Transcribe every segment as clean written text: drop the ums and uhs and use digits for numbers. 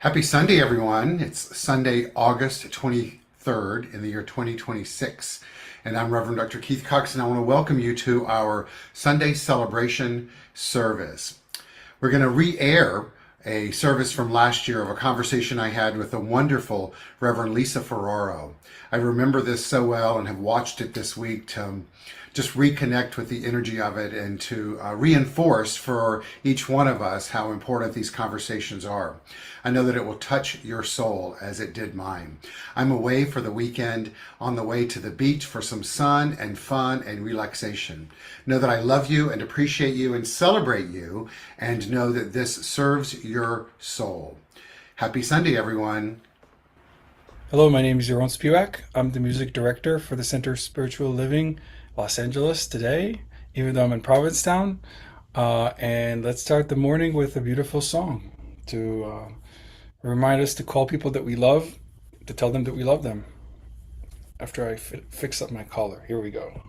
Happy Sunday, everyone. It's Sunday, August 23rd in the year 2026. And I'm Reverend Dr. Keith Cox, and I want to welcome you to our Sunday celebration service. We're going to re-air a service from last year of a conversation I had with the wonderful Reverend Lisa Ferraro. I remember this so well and have watched it this week to just reconnect with the energy of it and to reinforce for each one of us how important these conversations are. I know that it will touch your soul as it did mine. I'm away for the weekend on the way to the beach for some sun and fun and relaxation. Know that I love you and appreciate you and celebrate you, and know that this serves your soul. Happy Sunday, everyone. Hello, my name is Yaron Spiewak. I'm the music director for the Center of Spiritual Living, Los Angeles today, even though I'm in Provincetown. And let's start the morning with a beautiful song to remind us to call people that we love, to tell them that we love them. After I fix up my collar, here we go.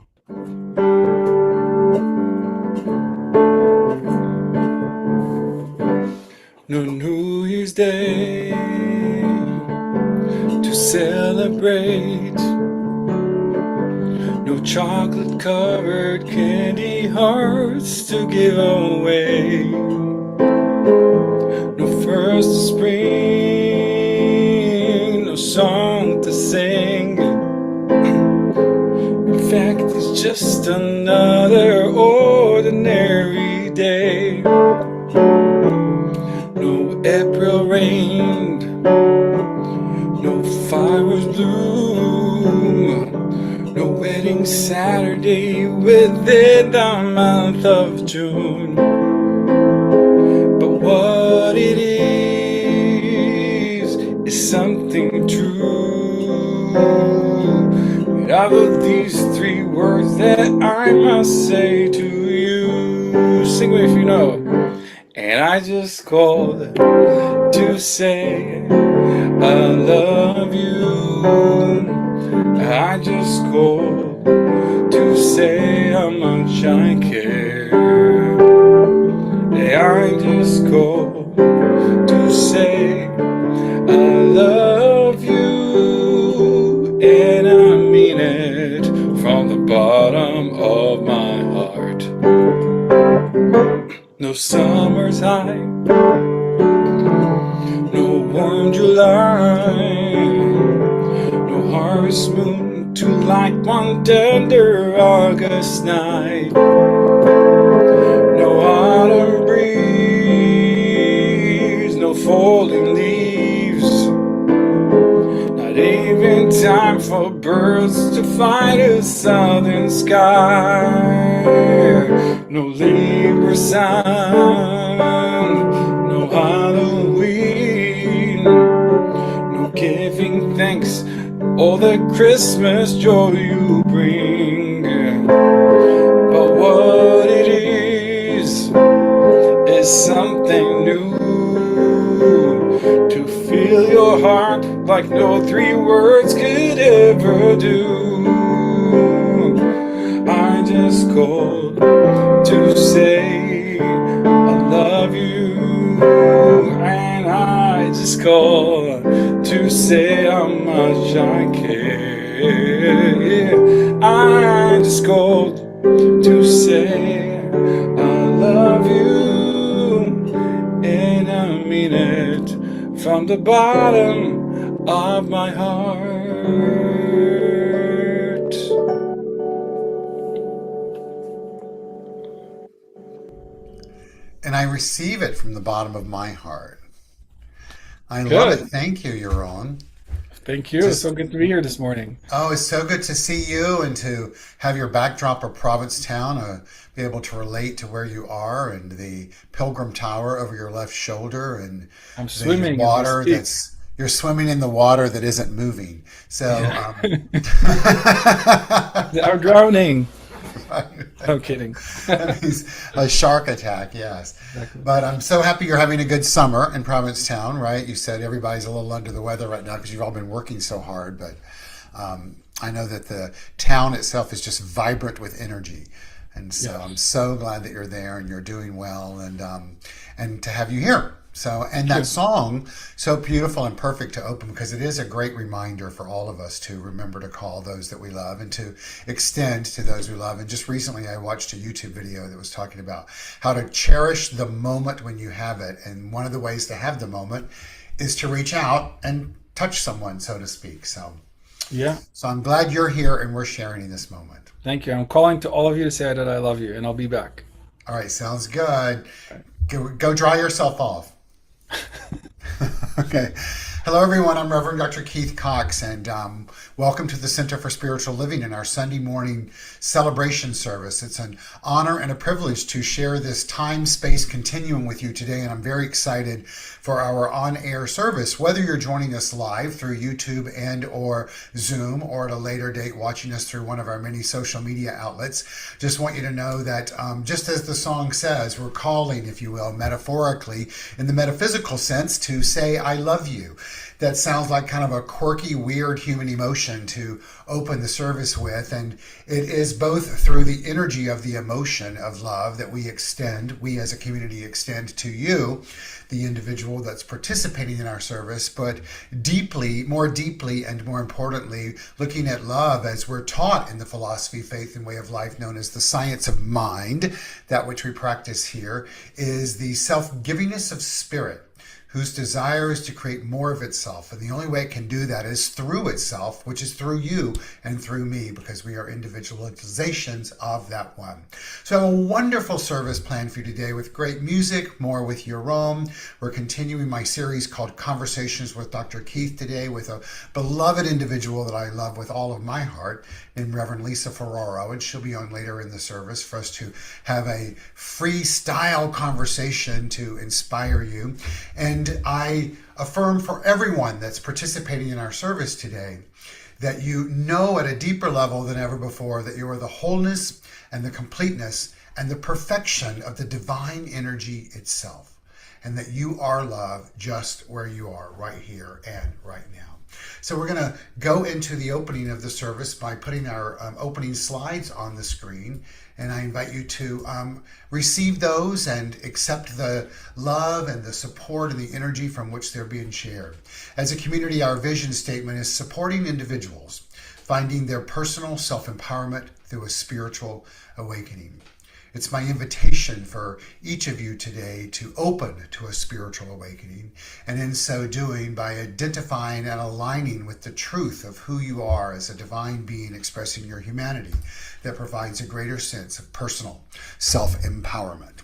No New Year's Day to celebrate. No chocolate covered candy hearts to give away. No first of spring, no song to sing. In fact, it's just another ordinary day. No April rain, no fireworks bloom, no wedding Saturday within the month of June. But what it is something true. And out of these three words that I must say to you, sing with me if you know. And I just called to say I love you. I just called to say how much I care. I just called to say I love you, and I mean it from the bottom of my heart. No summer's high, no warm July, no harvest moon to light one tender August night. No autumn breeze, no falling leaves, not even time for birds to find a southern sky. No Libra sun, no Halloween, no giving thanks, all the Christmas joy you bring. But what it is something new, to fill your heart like no three words could ever do. I just called to say I love you, and I just called to say how much I care. I just called to say I love you, and I mean it from the bottom of my heart. And I receive it from the bottom of my heart. I love it. Good. Thank you, Yaron. Thank you. It's Just so good to be here this morning. Oh, it's so good to see you and to have your backdrop of Provincetown, be able to relate to where you are and the Pilgrim Tower over your left shoulder and I'm the swimming as we water speak. you're swimming in the water that isn't moving. So, Yeah. I'm drowning. I'm kidding. a shark attack, yes. Exactly. But I'm so happy you're having a good summer in Provincetown, right? You said everybody's a little under the weather right now because you've all been working so hard, but I know that the town itself is just vibrant with energy. And so I'm Yes. so glad that you're there and you're doing well, and to have you here. So, and Thank that you. song, so beautiful and perfect to open because it is a great reminder for all of us to remember to call those that we love and to extend to those we love. And just recently, I watched a YouTube video that was talking about how to cherish the moment when you have it. And one of the ways to have the moment is to reach out and touch someone, so to speak. Yeah. So I'm glad you're here and we're sharing in this moment. Thank you. I'm calling to all of you to say that I love you, and I'll be back. All right, sounds good. Go dry yourself off. Okay. Hello, everyone. I'm Reverend Dr. Keith Cox, and welcome to the Center for Spiritual Living in our Sunday morning celebration service. It's an honor and a privilege to share this time-space continuum with you today, and I'm very excited for our on-air service. Whether you're joining us live through YouTube and or Zoom, or at a later date watching us through one of our many social media outlets, just want you to know that just as the song says, we're calling, if you will, metaphorically, in the metaphysical sense, to say, I love you. That sounds like kind of a quirky, weird human emotion to open the service with. And it is both through the energy of the emotion of love that we as a community extend to you, the individual that's participating in our service, but more deeply, and more importantly, looking at love as we're taught in the philosophy, faith, and way of life known as the science of mind. That which we practice here is the self-givingness of spirit, whose desire is to create more of itself. And the only way it can do that is through itself, which is through you and through me, because we are individualizations of that one. So I have a wonderful service planned for you today with great music, more with Jerome. We're continuing my series called Conversations with Dr. Keith today with a beloved individual that I love with all of my heart, named Reverend Lisa Ferraro, and she'll be on later in the service for us to have a freestyle conversation to inspire you. And I affirm for everyone that's participating in our service today that you know at a deeper level than ever before that you are the wholeness and the completeness and the perfection of the divine energy itself, and that you are love just where you are, right here and right now. So we're going to go into the opening of the service by putting our opening slides on the screen. And I invite you to receive those and accept the love and the support and the energy from which they're being shared. As a community, our vision statement is supporting individuals finding their personal self-empowerment through a spiritual awakening. It's my invitation for each of you today to open to a spiritual awakening, and in so doing, by identifying and aligning with the truth of who you are as a divine being expressing your humanity that provides a greater sense of personal self-empowerment.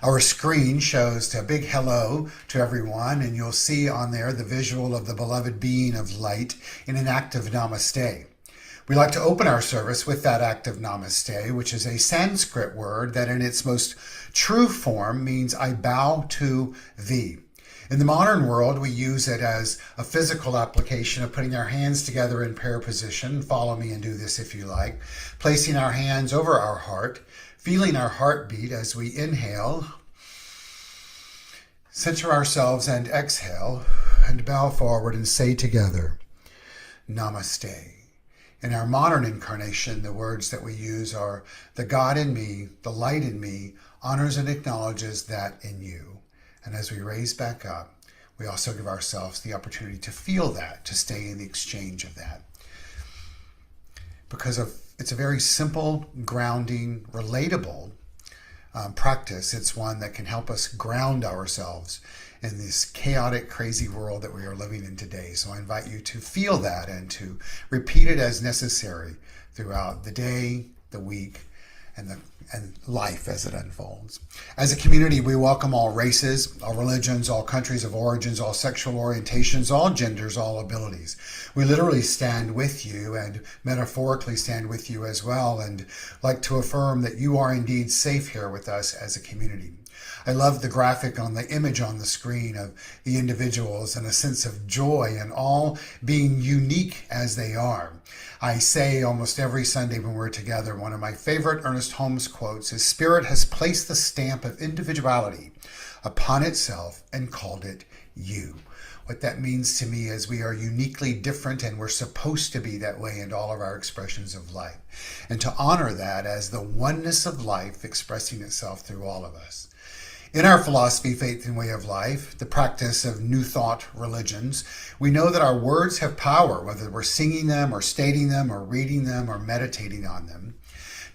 Our screen shows a big hello to everyone, and you'll see on there the visual of the beloved being of light in an act of namaste. We like to open our service with that act of namaste, which is a Sanskrit word that in its most true form means I bow to thee. In the modern world, we use it as a physical application of putting our hands together in prayer position. Follow me and do this if you like. Placing our hands over our heart, feeling our heartbeat as we inhale, center ourselves and exhale, and bow forward and say together, Namaste. In our modern incarnation, the words that we use are, the God in me, the light in me, honors and acknowledges that in you. And as we raise back up, we also give ourselves the opportunity to feel that, to stay in the exchange of that. Because it's a very simple, grounding, relatable practice. It's one that can help us ground ourselves in this chaotic, crazy world that we are living in today. So I invite you to feel that and to repeat it as necessary throughout the day, the week, and life as it unfolds. As a community, we welcome all races, all religions, all countries of origins, all sexual orientations, all genders, all abilities. We literally stand with you and metaphorically stand with you as well, and like to affirm that you are indeed safe here with us as a community. I love the graphic on the image on the screen of the individuals and a sense of joy and all being unique as they are. I say almost every Sunday when we're together, one of my favorite Ernest Holmes quotes is, Spirit has placed the stamp of individuality upon itself and called it you. What that means to me is we are uniquely different, and we're supposed to be that way in all of our expressions of life. And to honor that as the oneness of life expressing itself through all of us. In our philosophy, faith, and way of life, the practice of New Thought religions, we know that our words have power, whether we're singing them or stating them or reading them or meditating on them,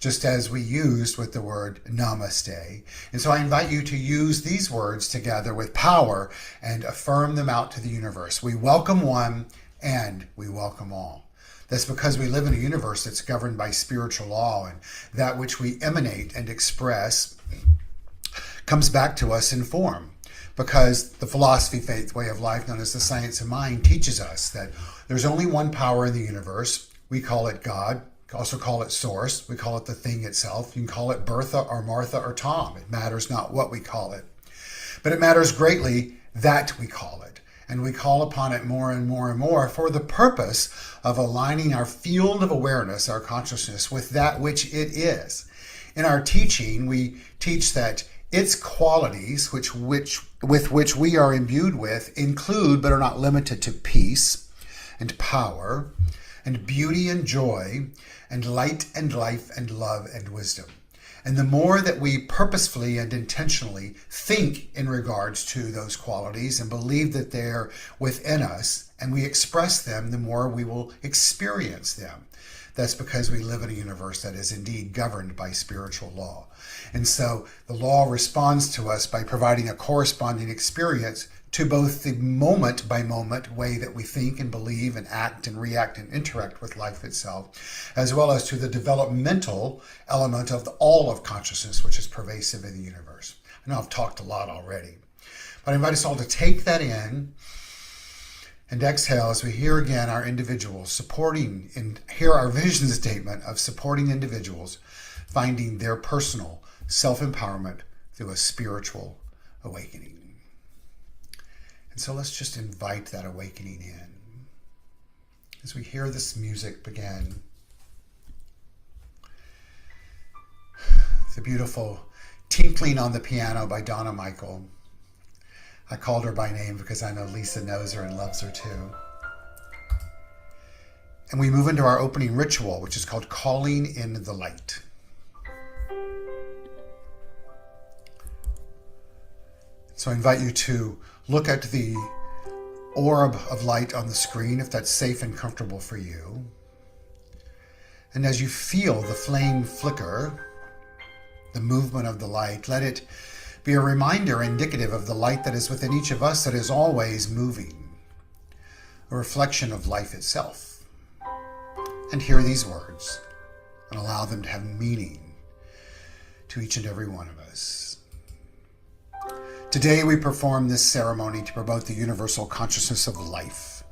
just as we used with the word namaste. And so I invite you to use these words together with power and affirm them out to the universe. We welcome one and we welcome all. That's because we live in a universe that's governed by spiritual law, and that which we emanate and express comes back to us in form, because the philosophy, faith, way of life known as the science of mind teaches us that there's only one power in the universe. We call it God, also call it source. We call it the thing itself. You can call it Bertha or Martha or Tom. It matters not what we call it, but it matters greatly that we call it. And we call upon it more and more and more for the purpose of aligning our field of awareness, our consciousness, with that which it is. In our teaching, we teach that its qualities, with which we are imbued with, include but are not limited to peace and power and beauty and joy and light and life and love and wisdom. And the more that we purposefully and intentionally think in regards to those qualities and believe that they're within us and we express them, the more we will experience them. That's because we live in a universe that is indeed governed by spiritual law. And so the law responds to us by providing a corresponding experience to both the moment by moment way that we think and believe and act and react and interact with life itself, as well as to the developmental element of all of consciousness, which is pervasive in the universe. I know I've talked a lot already, but I invite us all to take that in and exhale as we hear again our individuals supporting and hear our vision statement of supporting individuals finding their personal self-empowerment through a spiritual awakening. And so let's just invite that awakening in. As we hear this music begin, the beautiful tinkling on the piano by Donna Michael. I called her by name because I know Lisa knows her and loves her too. And we move into our opening ritual, which is called Calling in the Light. So I invite you to look at the orb of light on the screen, if that's safe and comfortable for you. And as you feel the flame flicker, the movement of the light, let it be a reminder indicative of the light that is within each of us that is always moving, a reflection of life itself. And hear these words and allow them to have meaning to each and every one of us. Today we perform this ceremony to promote the universal consciousness of life,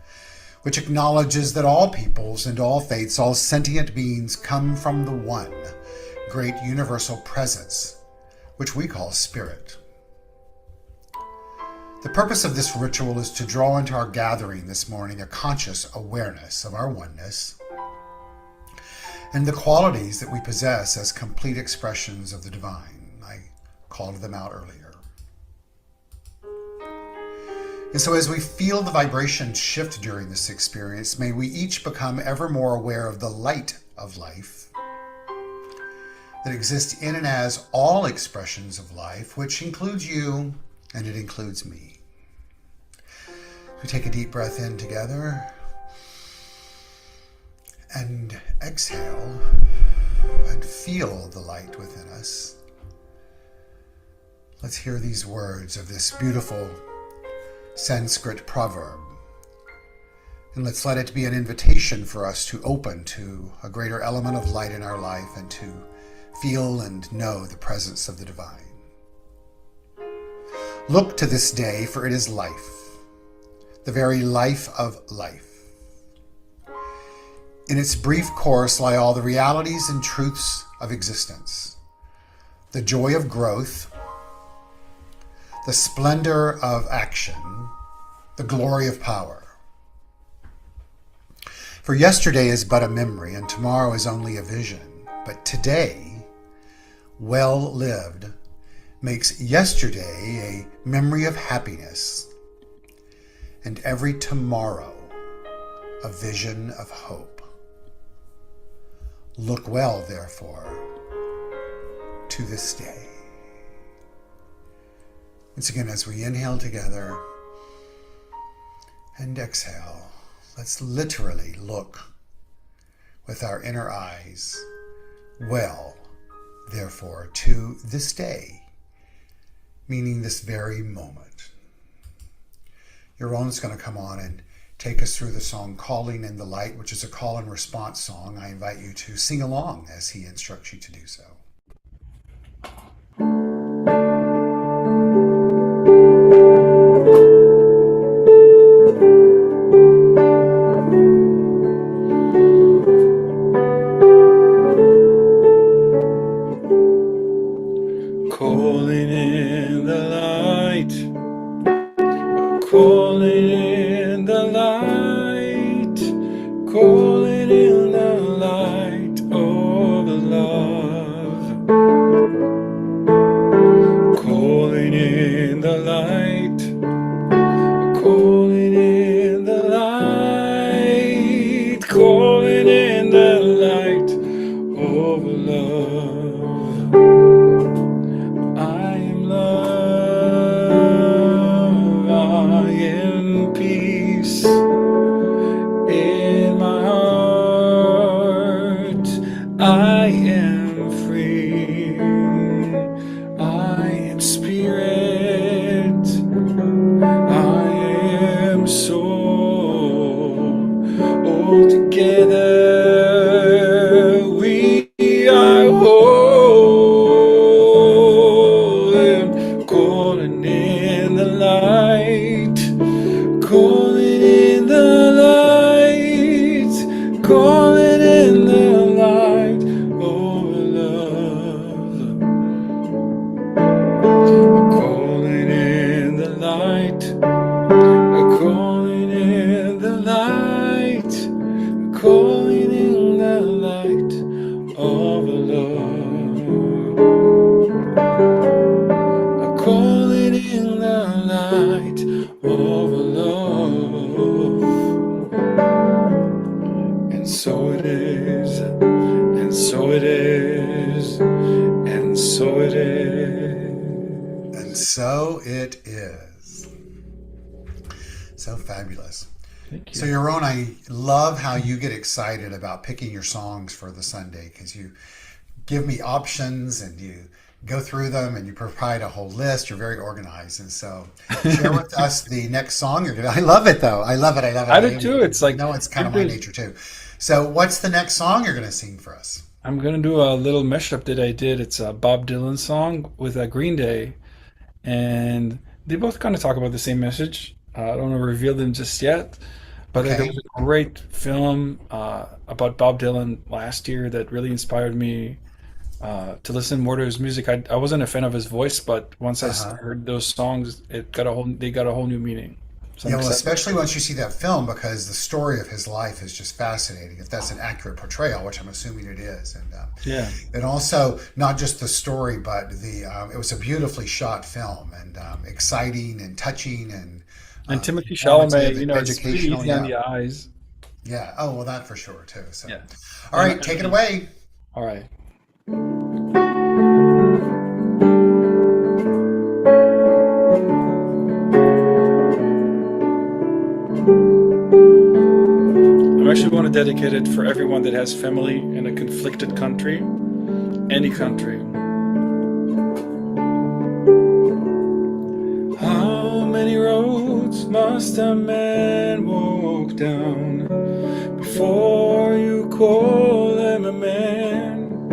which acknowledges that all peoples and all faiths, all sentient beings come from the one great universal presence, which we call spirit. The purpose of this ritual is to draw into our gathering this morning a conscious awareness of our oneness and the qualities that we possess as complete expressions of the divine. I called them out earlier. And so as we feel the vibration shift during this experience, may we each become ever more aware of the light of life that exists in and as all expressions of life, which includes you and it includes me. We take a deep breath in together and exhale and feel the light within us. Let's hear these words of this beautiful Sanskrit proverb. And let's let it be an invitation for us to open to a greater element of light in our life and to feel and know the presence of the divine. Look to this day, for it is life, the very life of life. In its brief course lie all the realities and truths of existence, the joy of growth, the splendor of action, the glory of power. For yesterday is but a memory, and tomorrow is only a vision. But today, well lived, makes yesterday a memory of happiness, and every tomorrow a vision of hope. Look well, therefore, to this day. Once again, as we inhale together and exhale, let's literally look with our inner eyes well, therefore, to this day, meaning this very moment. Yaron's going to come on and take us through the song Calling in the Light, which is a call and response song. I invite you to sing along as he instructs you to do so. Calling in the light, calling in the light, calling in the light of love, calling in the light, calling in the light, calling in the light of love. I am love, I am peace in my heart. I am free, I am spirit, I am soul. All together we are whole. And calling in the light, calling in the light, calling in the light of love. Calling in the light, calling in the light, calling in the light of love. Calling in the light of love. And so it is, and so it is, and so it is. And so it is. So fabulous. Thank So, you. Yaron, I love how you get excited about picking your songs for the Sunday because you give me options and you go through them and you provide a whole list. You're very organized. And so, share with us the next song you're going to. I love it, though. I love it. I love it. I do too. It's I like know it's kind of my everybody's. nature, too. So, what's the next song you're going to sing for us? I'm gonna do a little mashup that I did. It's a Bob Dylan song with a Green Day, and they both kind of talk about the same message. I don't want to reveal them just yet, but there was Okay. a great film about Bob Dylan last year that really inspired me to listen more to his music. I wasn't a fan of his voice, but once Uh huh. heard those songs, they got a whole new meaning. So I'm Yeah, well, excited. especially once you see that film, because the story of his life is just fascinating. If that's an accurate portrayal, which I'm assuming it is, Yeah, and also not just the story, but the it was a beautifully shot film and exciting and touching and and Timothy informative, Chalamet, it's really educational. easy on Yeah, the eyes. yeah. Oh, well, that for sure too. So, Yeah, all right, take it away. all right. I actually want to dedicate it for everyone that has family in a conflicted country, any country. How many roads must a man walk down before you call him a man?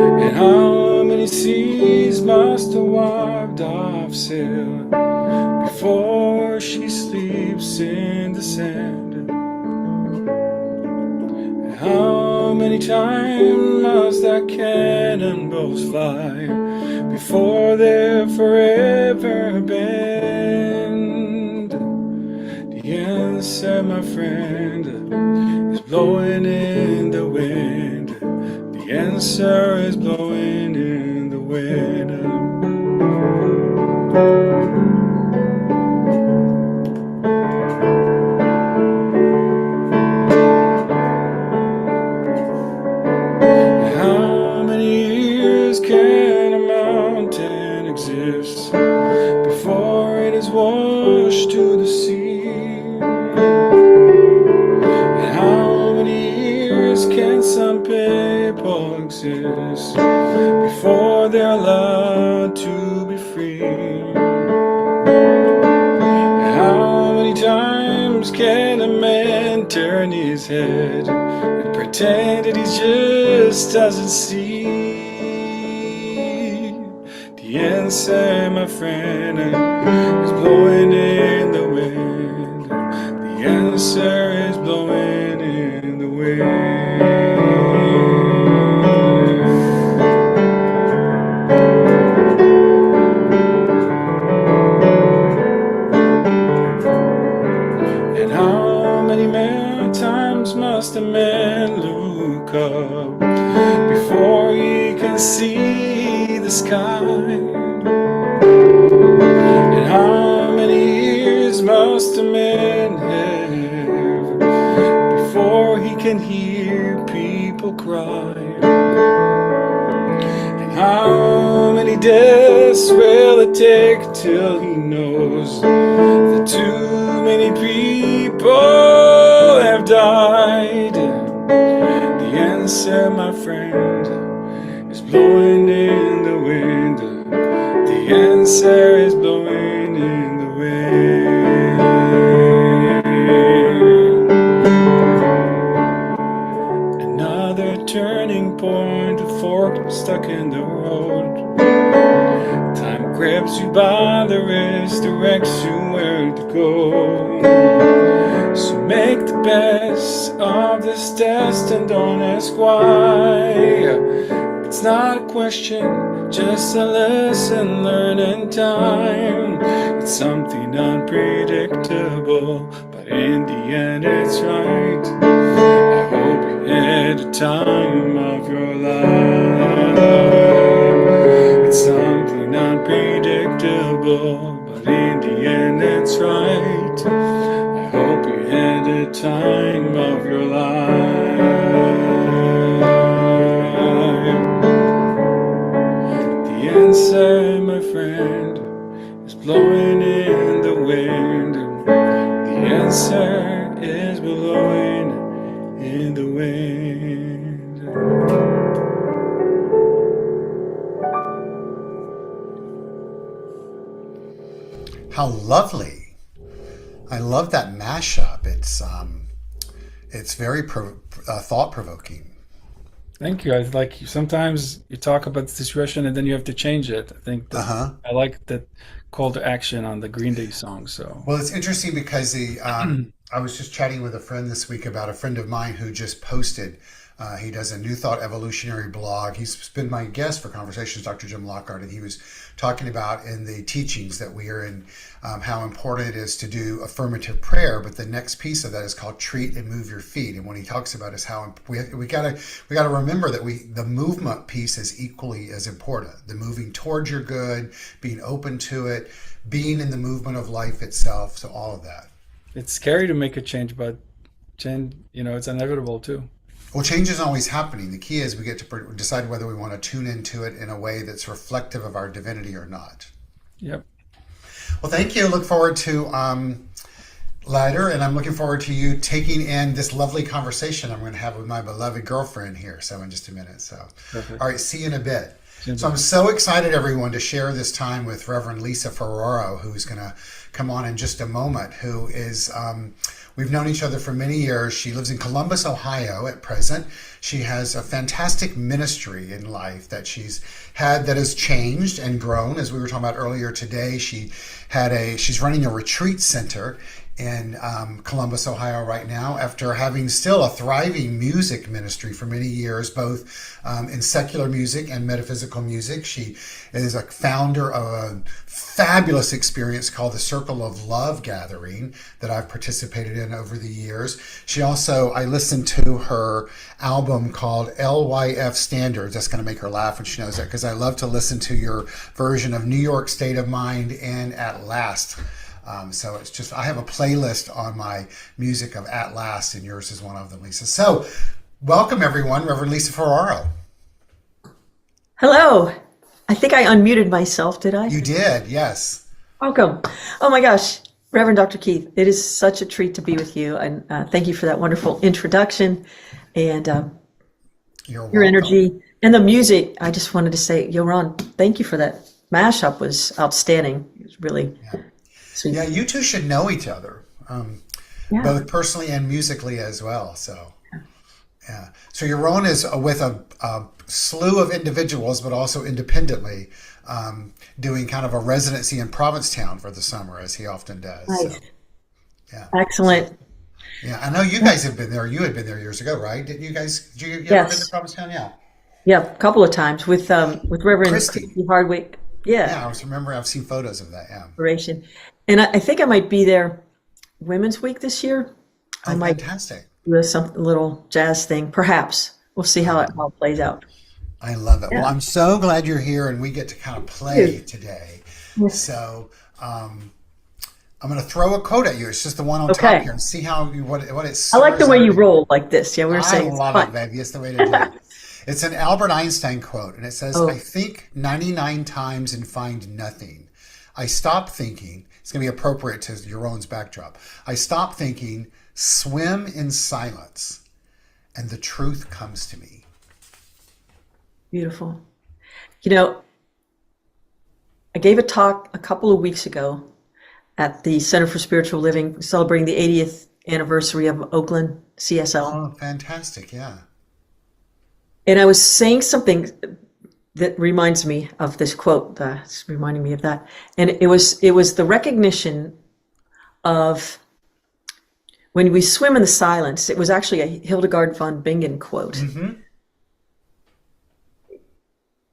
And how many seas must a wife dove sail before she sleeps in the sand? How many times must that cannonballs fly before they're forever banned? The answer, my friend, is blowing in the wind. The answer is blowing in the wind. How many years can a mountain exist washed to the sea. And how many years can some people exist before they're allowed to be free? How many times can a man turn his head and pretend that he just doesn't see? The answer, my friend, is blowing in the wind. The answer is blowing in the wind. And how many more times must a man look up before he can see the sky? And how many years must a man have before he can hear people cry? And how many deaths will it take till he knows that too many people have died? The answer, my friend, is blowing in the wind. The answer is blowing in the wind. Another turning point, a fork stuck in the road. Time grabs you by the wrist, directs you where to go. So make the best of this test and don't ask why. It's not a question, just a lesson learned in time. It's something unpredictable, but in the end it's right. I hope you had the time of your life. It's something unpredictable, but in the end it's right. I hope you had the time of your life. The answer, my friend, is blowing in the wind. The answer is blowing in the wind. How lovely. I love that mashup. It's very thought-provoking. Thank you. I like sometimes you talk about the situation and then you have to change it. I think that Uh-huh. I like that call to action on the Green Day song. So, Well, it's interesting because I was just chatting with a friend this week about a friend of mine who just posted. He does a New Thought Evolutionary blog. He's been my guest for Conversations, Dr. Jim Lockhart, and he was talking about in the teachings that we are in how important it is to do affirmative prayer. But the next piece of that is called treat and move your feet. And what he talks about is how we gotta remember that the movement piece is equally as important. The moving towards your good, being open to it, being in the movement of life itself. So all of that. it's scary to make a change, but change, it's inevitable too. Well, change is always happening. The key is we get to decide whether we want to tune into it in a way that's reflective of our divinity or not. Yep. Well, thank you. Look forward to later, and I'm looking forward to you taking in this lovely conversation I'm going to have with my beloved girlfriend here. So in just a minute. So, Perfect. all right, see you in a bit. So Simple. I'm so excited, everyone, to share this time with Reverend Lisa Ferraro, who's going to come on in just a moment, who is, we've known each other for many years. She lives in Columbus, Ohio at present. She has a fantastic ministry in life that she's had that has changed and grown. As we were talking about earlier today, she's running a retreat center in Columbus, Ohio right now, after having still a thriving music ministry for many years, both in secular music and metaphysical music. She is a founder of a fabulous experience called the Circle of Love Gathering that I've participated in over the years. She also, I listened to her album called LYF Standards. That's going to make her laugh when she knows that, because I love to listen to your version of New York State of Mind and At Last. So it's just, I have a playlist on my music of At Last, and yours is one of them, Lisa. So welcome, everyone, Reverend Lisa Ferraro. Hello. I think I unmuted myself, did I? You did, yes. Welcome. Oh my gosh. Reverend Dr. Keith, it is such a treat to be with you, and thank you for that wonderful introduction and You're your welcome. energy and the music. I just wanted to say, Yoron, thank you for that. Mashup was outstanding. It was really Yeah. sweet. Yeah, you two should know each other, Yeah. both personally and musically as well. So, yeah. So your own is with a slew of individuals, but also independently, doing kind of a residency in Provincetown for the summer, as he often does. Nice. So, yeah. So, Excellent. yeah, I know you guys have been there. You had been there years ago, right? Didn't you guys? You ever been to Yes. Provincetown? Yeah. Yeah, a couple of times with Reverend Christy. Christy Hardwick. Yeah, Yeah, I was remember I've seen photos of that. Yeah. inspiration. And I think I might be there Women's Week this year. I Oh, might fantastic. do a little jazz thing, perhaps. We'll see how it plays out. I love it. Well, Yeah. I'm so glad you're here and we get to kind of play Dude. today. Yes. So, I'm going to throw a quote at you. It's just the one on top Okay. here and see how what it I like the stirs way up you in you. roll like this. Yeah, we were I saying it's love it, fun. baby. It's the way to do it. It's an Albert Einstein quote, and it says, I Oh, think 99 times and find nothing. I stop thinking, it's going to be appropriate to your own backdrop. I stop thinking, swim in silence, and the truth comes to me. beautiful. You know, I gave a talk a couple of weeks ago at the Center for Spiritual Living, celebrating the 80th anniversary of Oakland CSL. Oh, fantastic. Yeah. And I was saying something that reminds me of this quote. It's reminding me of that. And it was the recognition of when we swim in the silence. It was actually a Hildegard von Bingen quote. Hmm.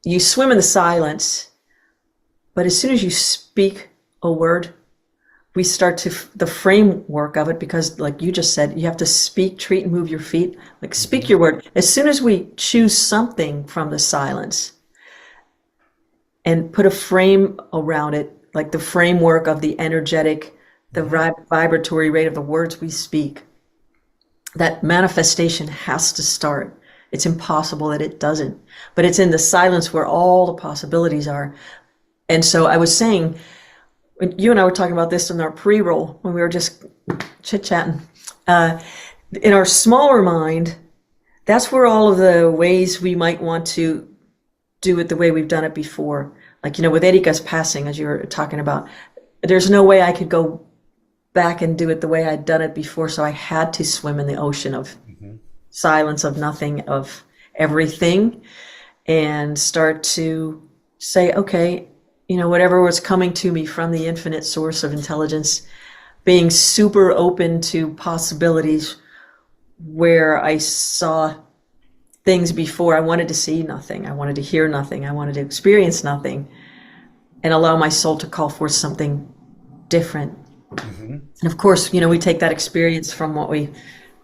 You swim in the silence, but as soon as you speak a word, we start to the framework of it, because like you just said, you have to speak, treat, and move your feet. Like speak Hmm. your word. As soon as we choose something from the silence and put a frame around it, like the framework of the energetic, the vibratory rate of the words we speak, that manifestation has to start. It's impossible that it doesn't. But it's in the silence where all the possibilities are. And so I was saying, when you and I were talking about this in our pre-roll, when we were just chit-chatting, in our smaller mind, that's where all of the ways we might want to do it the way we've done it before. Like, with Erika's passing, as you were talking about, there's no way I could go back and do it the way I'd done it before. So I had to swim in the ocean of Hmm. silence, of nothing, of everything, and start to say, okay, whatever was coming to me from the infinite source of intelligence, being super open to possibilities where I saw things before. I wanted to see nothing. I wanted to hear nothing. I wanted to experience nothing, and allow my soul to call forth something different. Hmm. And of course, we take that experience from what we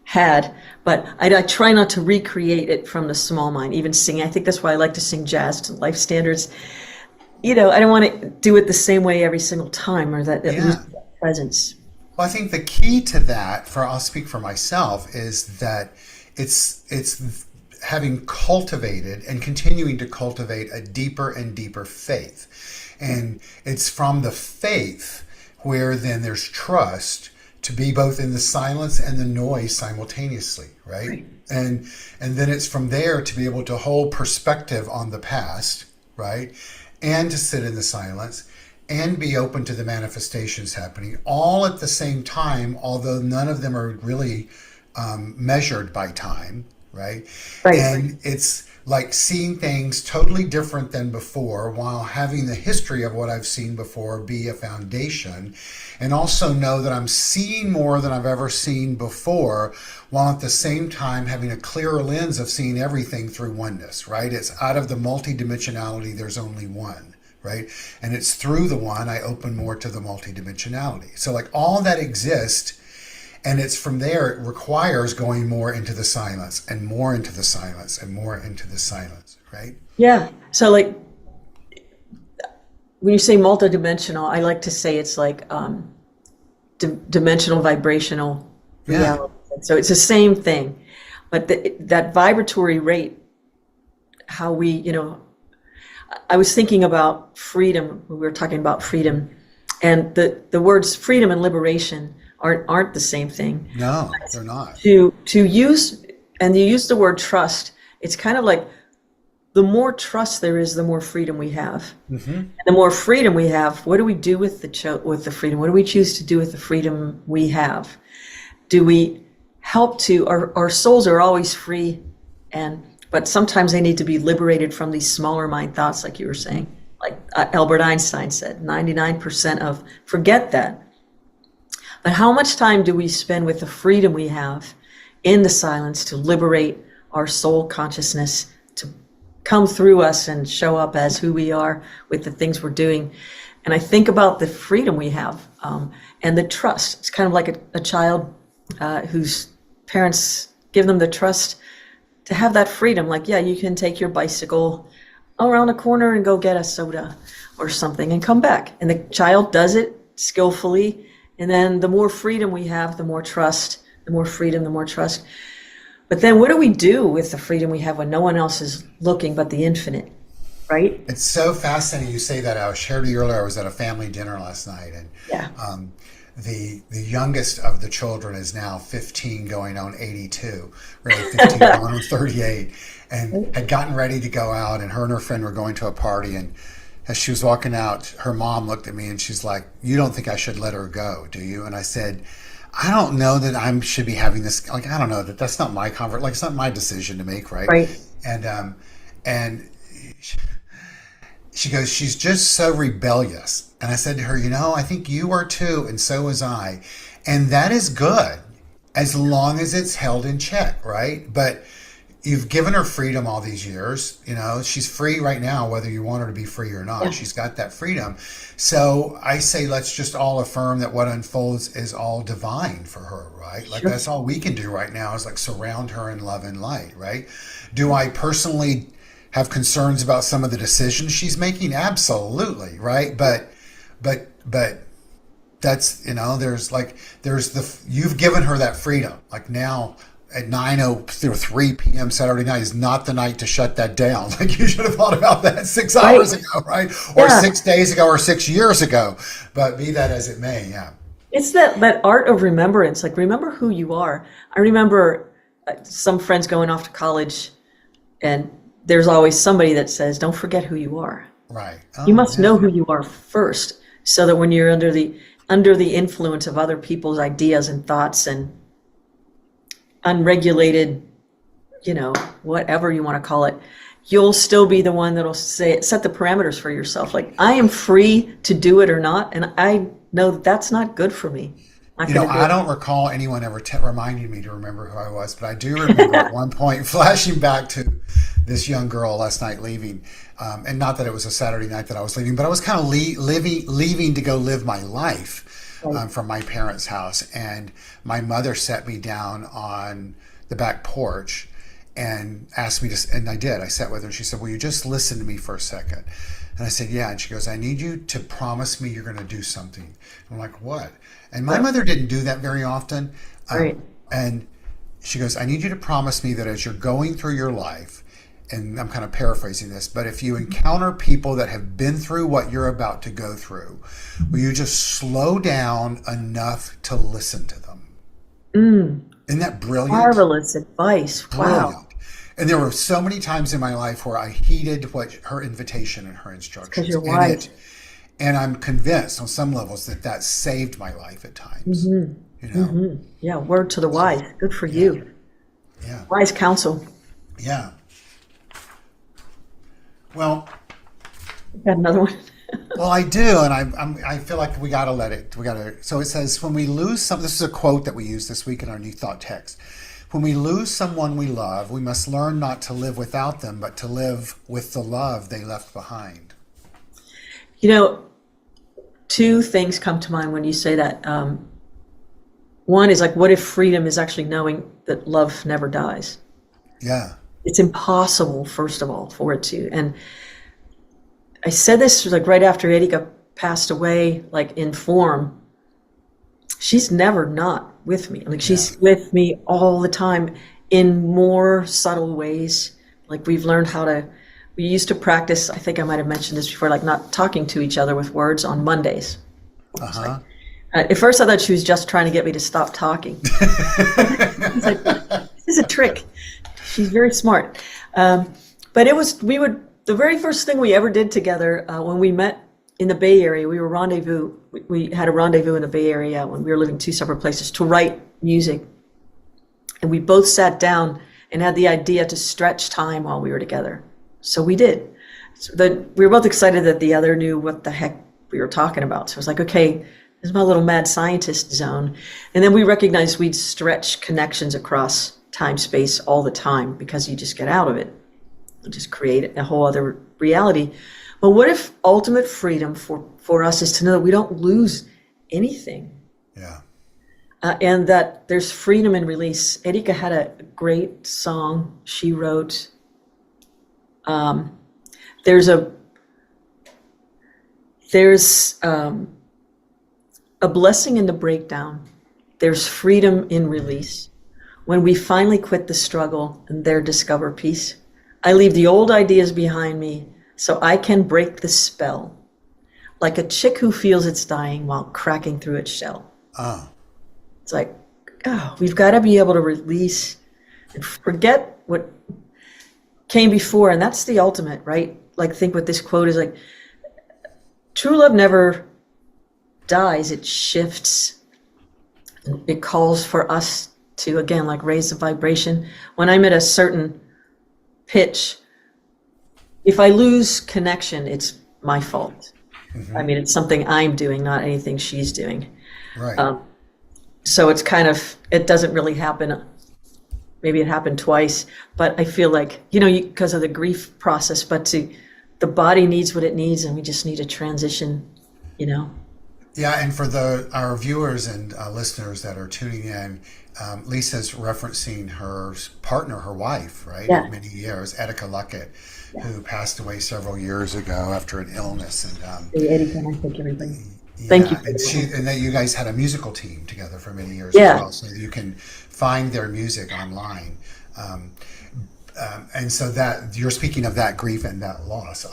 had, but I try not to recreate it from the small mind, even singing. I think that's why I like to sing jazz to life standards. I don't want to do it the same way every single time, or that loses Yeah. that presence. Well, I think the key to that, I'll speak for myself, is that it's having cultivated and continuing to cultivate a deeper and deeper faith. And it's from the faith where then there's trust to be both in the silence and the noise simultaneously, right? Right. And then it's from there to be able to hold perspective on the past, right? And to sit in the silence and be open to the manifestations happening all at the same time, although none of them are really measured by time, right? Right. And it's like seeing things totally different than before while having the history of what I've seen before be a foundation, and also know that I'm seeing more than I've ever seen before, while at the same time having a clearer lens of seeing everything through oneness, right? It's out of the multidimensionality, there's only one, right? And it's through the one I open more to the multidimensionality. So like all that exists, and it's from there, it requires going more into the silence and more into the silence and more into the silence, right? Yeah. So like when you say multidimensional, I like to say it's like dimensional vibrational Yeah. reality. So it's the same thing, but that vibratory rate, how we, I was thinking about freedom. We were talking about freedom And the words freedom and liberation aren't the same thing. No, they're not. To use, and you use the word trust, it's kind of like the more trust there is, the more freedom we have. And the more freedom we have, what do we do with the freedom? What do we choose to do with the freedom we have? Do we help to, our souls are always free, but sometimes they need to be liberated from these smaller mind thoughts, like you were saying. Like Albert Einstein said, 99% of, forget that. But how much time do we spend with the freedom we have in the silence to liberate our soul consciousness to come through us and show up as who we are with the things we're doing? And I think about the freedom we have and the trust. It's kind of like a child whose parents give them the trust to have that freedom. Like, yeah, you can take your bicycle around the corner and go get a soda or something and come back. And the child does it skillfully. And then the more freedom we have, the more trust, the more freedom, the more trust. But then what do we do with the freedom we have when no one else is looking but the infinite, right? It's so fascinating you say that. I shared with you earlier, I was at a family dinner last night, and the youngest of the children is now 15 going on 82, really 15 going on 38, and had gotten ready to go out, and her friend were going to a party, and as she was walking out, her mom looked at me and she's like, "You don't think I should let her go, do you?" And I said, "I don't know that I should be having this, like, I don't know that's not my comfort, like, it's not my decision to make, right?" Right. And she goes, "She's just so rebellious." And I said to her, "I think you are too, and so was I. And that is good, as long as it's held in check, right? But you've given her freedom all these years. She's free right now, whether you want her to be free or not. Yeah. She's got that freedom. So I say, let's just all affirm that what unfolds is all divine for her, right? Like, sure. That's all we can do right now is like surround her in love and light, right? Do I personally have concerns about some of the decisions she's making? Absolutely, right? But that's, you've given her that freedom. Like, now at 9:03 p.m. Saturday night is not the night to shut that down. Like, you should have thought about that 6 hours ago, right? Or 6 days ago, or 6 years ago. But be that as it may, yeah. It's that art of remembrance. Like, remember who you are. I remember some friends going off to college, and there's always somebody that says, "Don't forget who you are." Right. You must know who you are first, so that when you're under the influence of other people's ideas and thoughts and unregulated, whatever you want to call it, you'll still be the one that'll set the parameters for yourself. Like, I am free to do it or not, and I know that's not good for me. I don't recall anyone ever reminding me to remember who I was, but I do remember at one point flashing back to this young girl last night leaving, and not that it was a Saturday night that I was leaving, but I was kind of leaving to go live my life. From my parents' house, and my mother set me down on the back porch and asked me to, and I did. I sat with her, and she said, "Will you just listen to me for a second?" And I said, "Yeah." And she goes, "I need you to promise me you're going to do something." And I'm like, "What?" And my mother didn't do that very often. Right. And she goes, "I need you to promise me that as you're going through your life," and I'm kind of paraphrasing this, but if you encounter people that have been through what you're about to go through, will you just slow down enough to listen to them? Isn't that brilliant? Marvelous advice. Brilliant. Wow. And there were so many times in my life where I heeded her invitation and her instructions. Because you're wise. And I'm convinced on some levels that saved my life at times. Yeah, word to the wise. Good for you. Yeah. Wise counsel. Yeah. Well, You got another one? well, I do, and I feel like we gotta let it. So it says, when we lose some. This is a quote that we use this week in our New Thought text. When we lose someone we love, we must learn not to live without them, but to live with the love they left behind. Two things come to mind when you say that. One is like, what if freedom is actually knowing that love never dies? Yeah. It's impossible, first of all, for it to. And I said this like right after Erika passed away, like in form. She's never not with me. Like, she's with me all the time in more subtle ways. Like, we used to practice, I think I might have mentioned this before, like not talking to each other with words on Mondays. Uh-huh. At first, I thought she was just trying to get me to stop talking. It's like, this is a trick. She's very smart. But the very first thing we ever did together when we met in the Bay Area, we had a rendezvous in the Bay Area when we were living two separate places to write music. And we both sat down and had the idea to stretch time while we were together. So we did. We were both excited that the other knew what the heck we were talking about. So it was like, okay, this is my little mad scientist zone. And then we recognized we'd stretch connections across time, space all the time because you just get out of it and just create a whole other reality. But what if ultimate freedom for us is to know that we don't lose anything? Yeah. And that there's freedom in release. Erika had a great song she wrote. There's a blessing in the breakdown. There's freedom in release. When we finally quit the struggle and there discover peace, I leave the old ideas behind me so I can break the spell, like a chick who feels it's dying while cracking through its shell. Oh. It's like, oh, we've got to be able to release and forget what came before. And that's the ultimate, right? Like, think what this quote is like. True love never dies, it shifts. It calls for us to, again, like raise the vibration. When I'm at a certain pitch, if I lose connection, it's my fault. Mm-hmm. I mean, it's something I'm doing, not anything she's doing. Right. So it's kind of, it doesn't really happen. Maybe it happened twice, but I feel like, because of the grief process, but the body needs what it needs, and we just need a transition, Yeah, and for our viewers and listeners that are tuning in, Lisa's referencing her partner, her wife, right? Yeah. Many years, Etika Luckett, who passed away several years ago after an illness. And Erika, I think everybody. Yeah, Thank you. And that you guys had a musical team together for many years Yeah. as well, so you can find their music online. And so that you're speaking of that grief and that loss.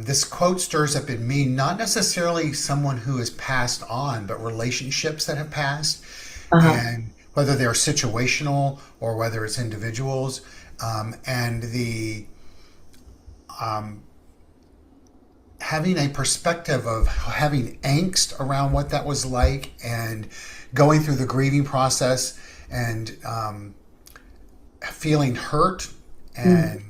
This quote stirs up in me not necessarily someone who has passed on, but relationships that have passed, and whether they're situational or whether it's individuals, and the having a perspective of having angst around what that was like and going through the grieving process and feeling hurt and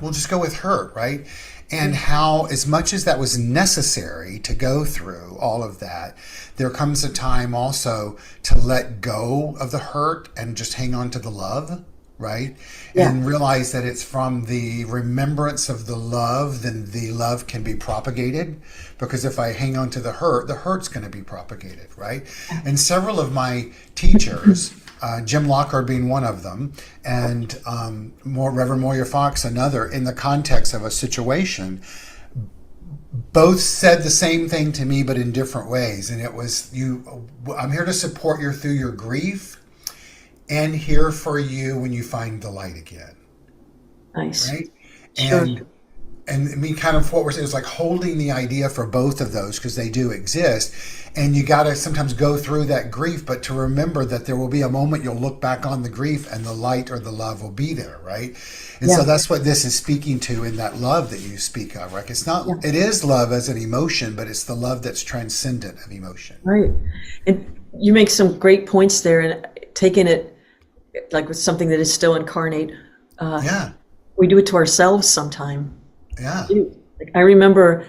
we'll just go with hurt, right? And how, as much as that was necessary to go through all of that, there comes a time also to let go of the hurt and just hang on to the love, right? Yeah. And realize that it's from the remembrance of the love, then the love can be propagated. Because if I hang on to the hurt's going to be propagated, right? And several of my teachers, Jim Lockhart being one of them, and Reverend Moyer Fox another, in the context of a situation, both said the same thing to me, but in different ways. And it was, I'm here to support you through your grief, and here for you when you find the light again. Nice. Right? Sure. And I mean, kind of what we're saying is like holding the idea for both of those, because they do exist. And you got to sometimes go through that grief, but to remember that there will be a moment you'll look back on the grief and the light or the love will be there, right? And so that's what this is speaking to in that love that you speak of, right? It's not, it is love as an emotion, but it's the love that's transcendent of emotion. Right. And you make some great points there, and taking it like with something that is still incarnate. We do it to ourselves sometime. Yeah. Like, I remember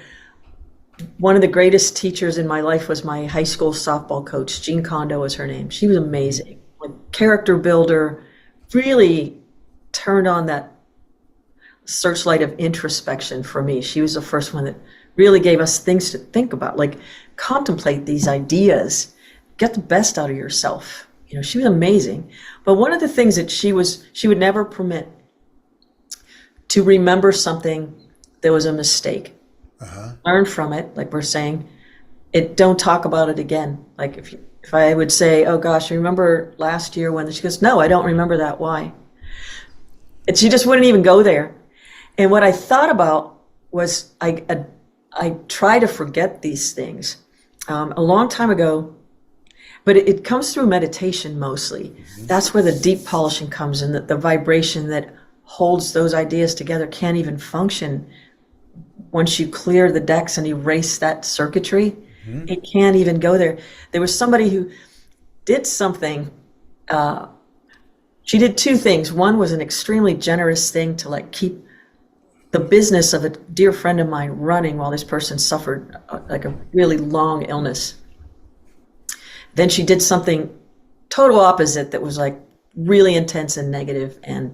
one of the greatest teachers in my life was my high school softball coach. Jean Kondo was her name. She was amazing. Like, character builder, really turned on that searchlight of introspection for me. She was the first one that really gave us things to think about, like contemplate these ideas, get the best out of yourself. She was amazing. But one of the things that she would never permit to remember something that was a mistake. Learn from it, like we're saying. Don't talk about it again. Like if I would say, oh gosh, remember last year when, she goes, no, I don't remember that. Why? And she just wouldn't even go there. And what I thought about was I try to forget these things. A long time ago, but it comes through meditation mostly. That's where the deep polishing comes in, that the vibration that holds those ideas together can't even function once you clear the decks and erase that circuitry. It can't even go there. There was somebody who did something. She did two things. One was an extremely generous thing to like keep the business of a dear friend of mine running while this person suffered like a really long illness. Then she did something total opposite that was like really intense and negative, and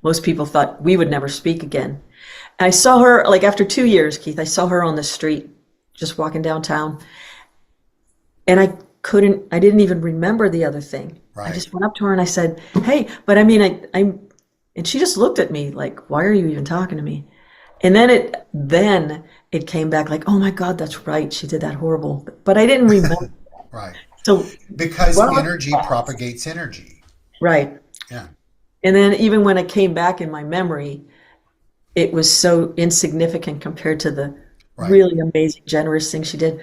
most people thought we would never speak again. And I saw her like after 2 years, Keith, I saw her on the street just walking downtown, and I didn't even remember the other thing. Right. I just went up to her and I said, hey, but I mean, and she just looked at me like, why are you even talking to me? And then it came back like, oh my God, that's right. She did that horrible, but I didn't remember. Right. So because energy propagates energy. right. Yeah. And then even when it came back in my memory, it was so insignificant compared to the really amazing, generous thing she did.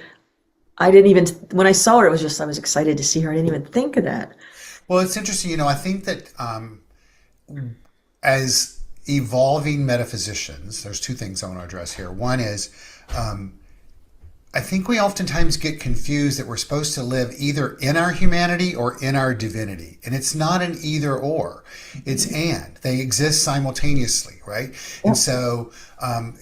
I didn't even, when I saw her, it was just, I was excited to see her. I didn't even think of that. Well, it's interesting. I think that as evolving metaphysicians, there's two things I want to address here. One is, I think we oftentimes get confused that we're supposed to live either in our humanity or in our divinity. And it's not an either or, it's and. They exist simultaneously, right? Yeah. And so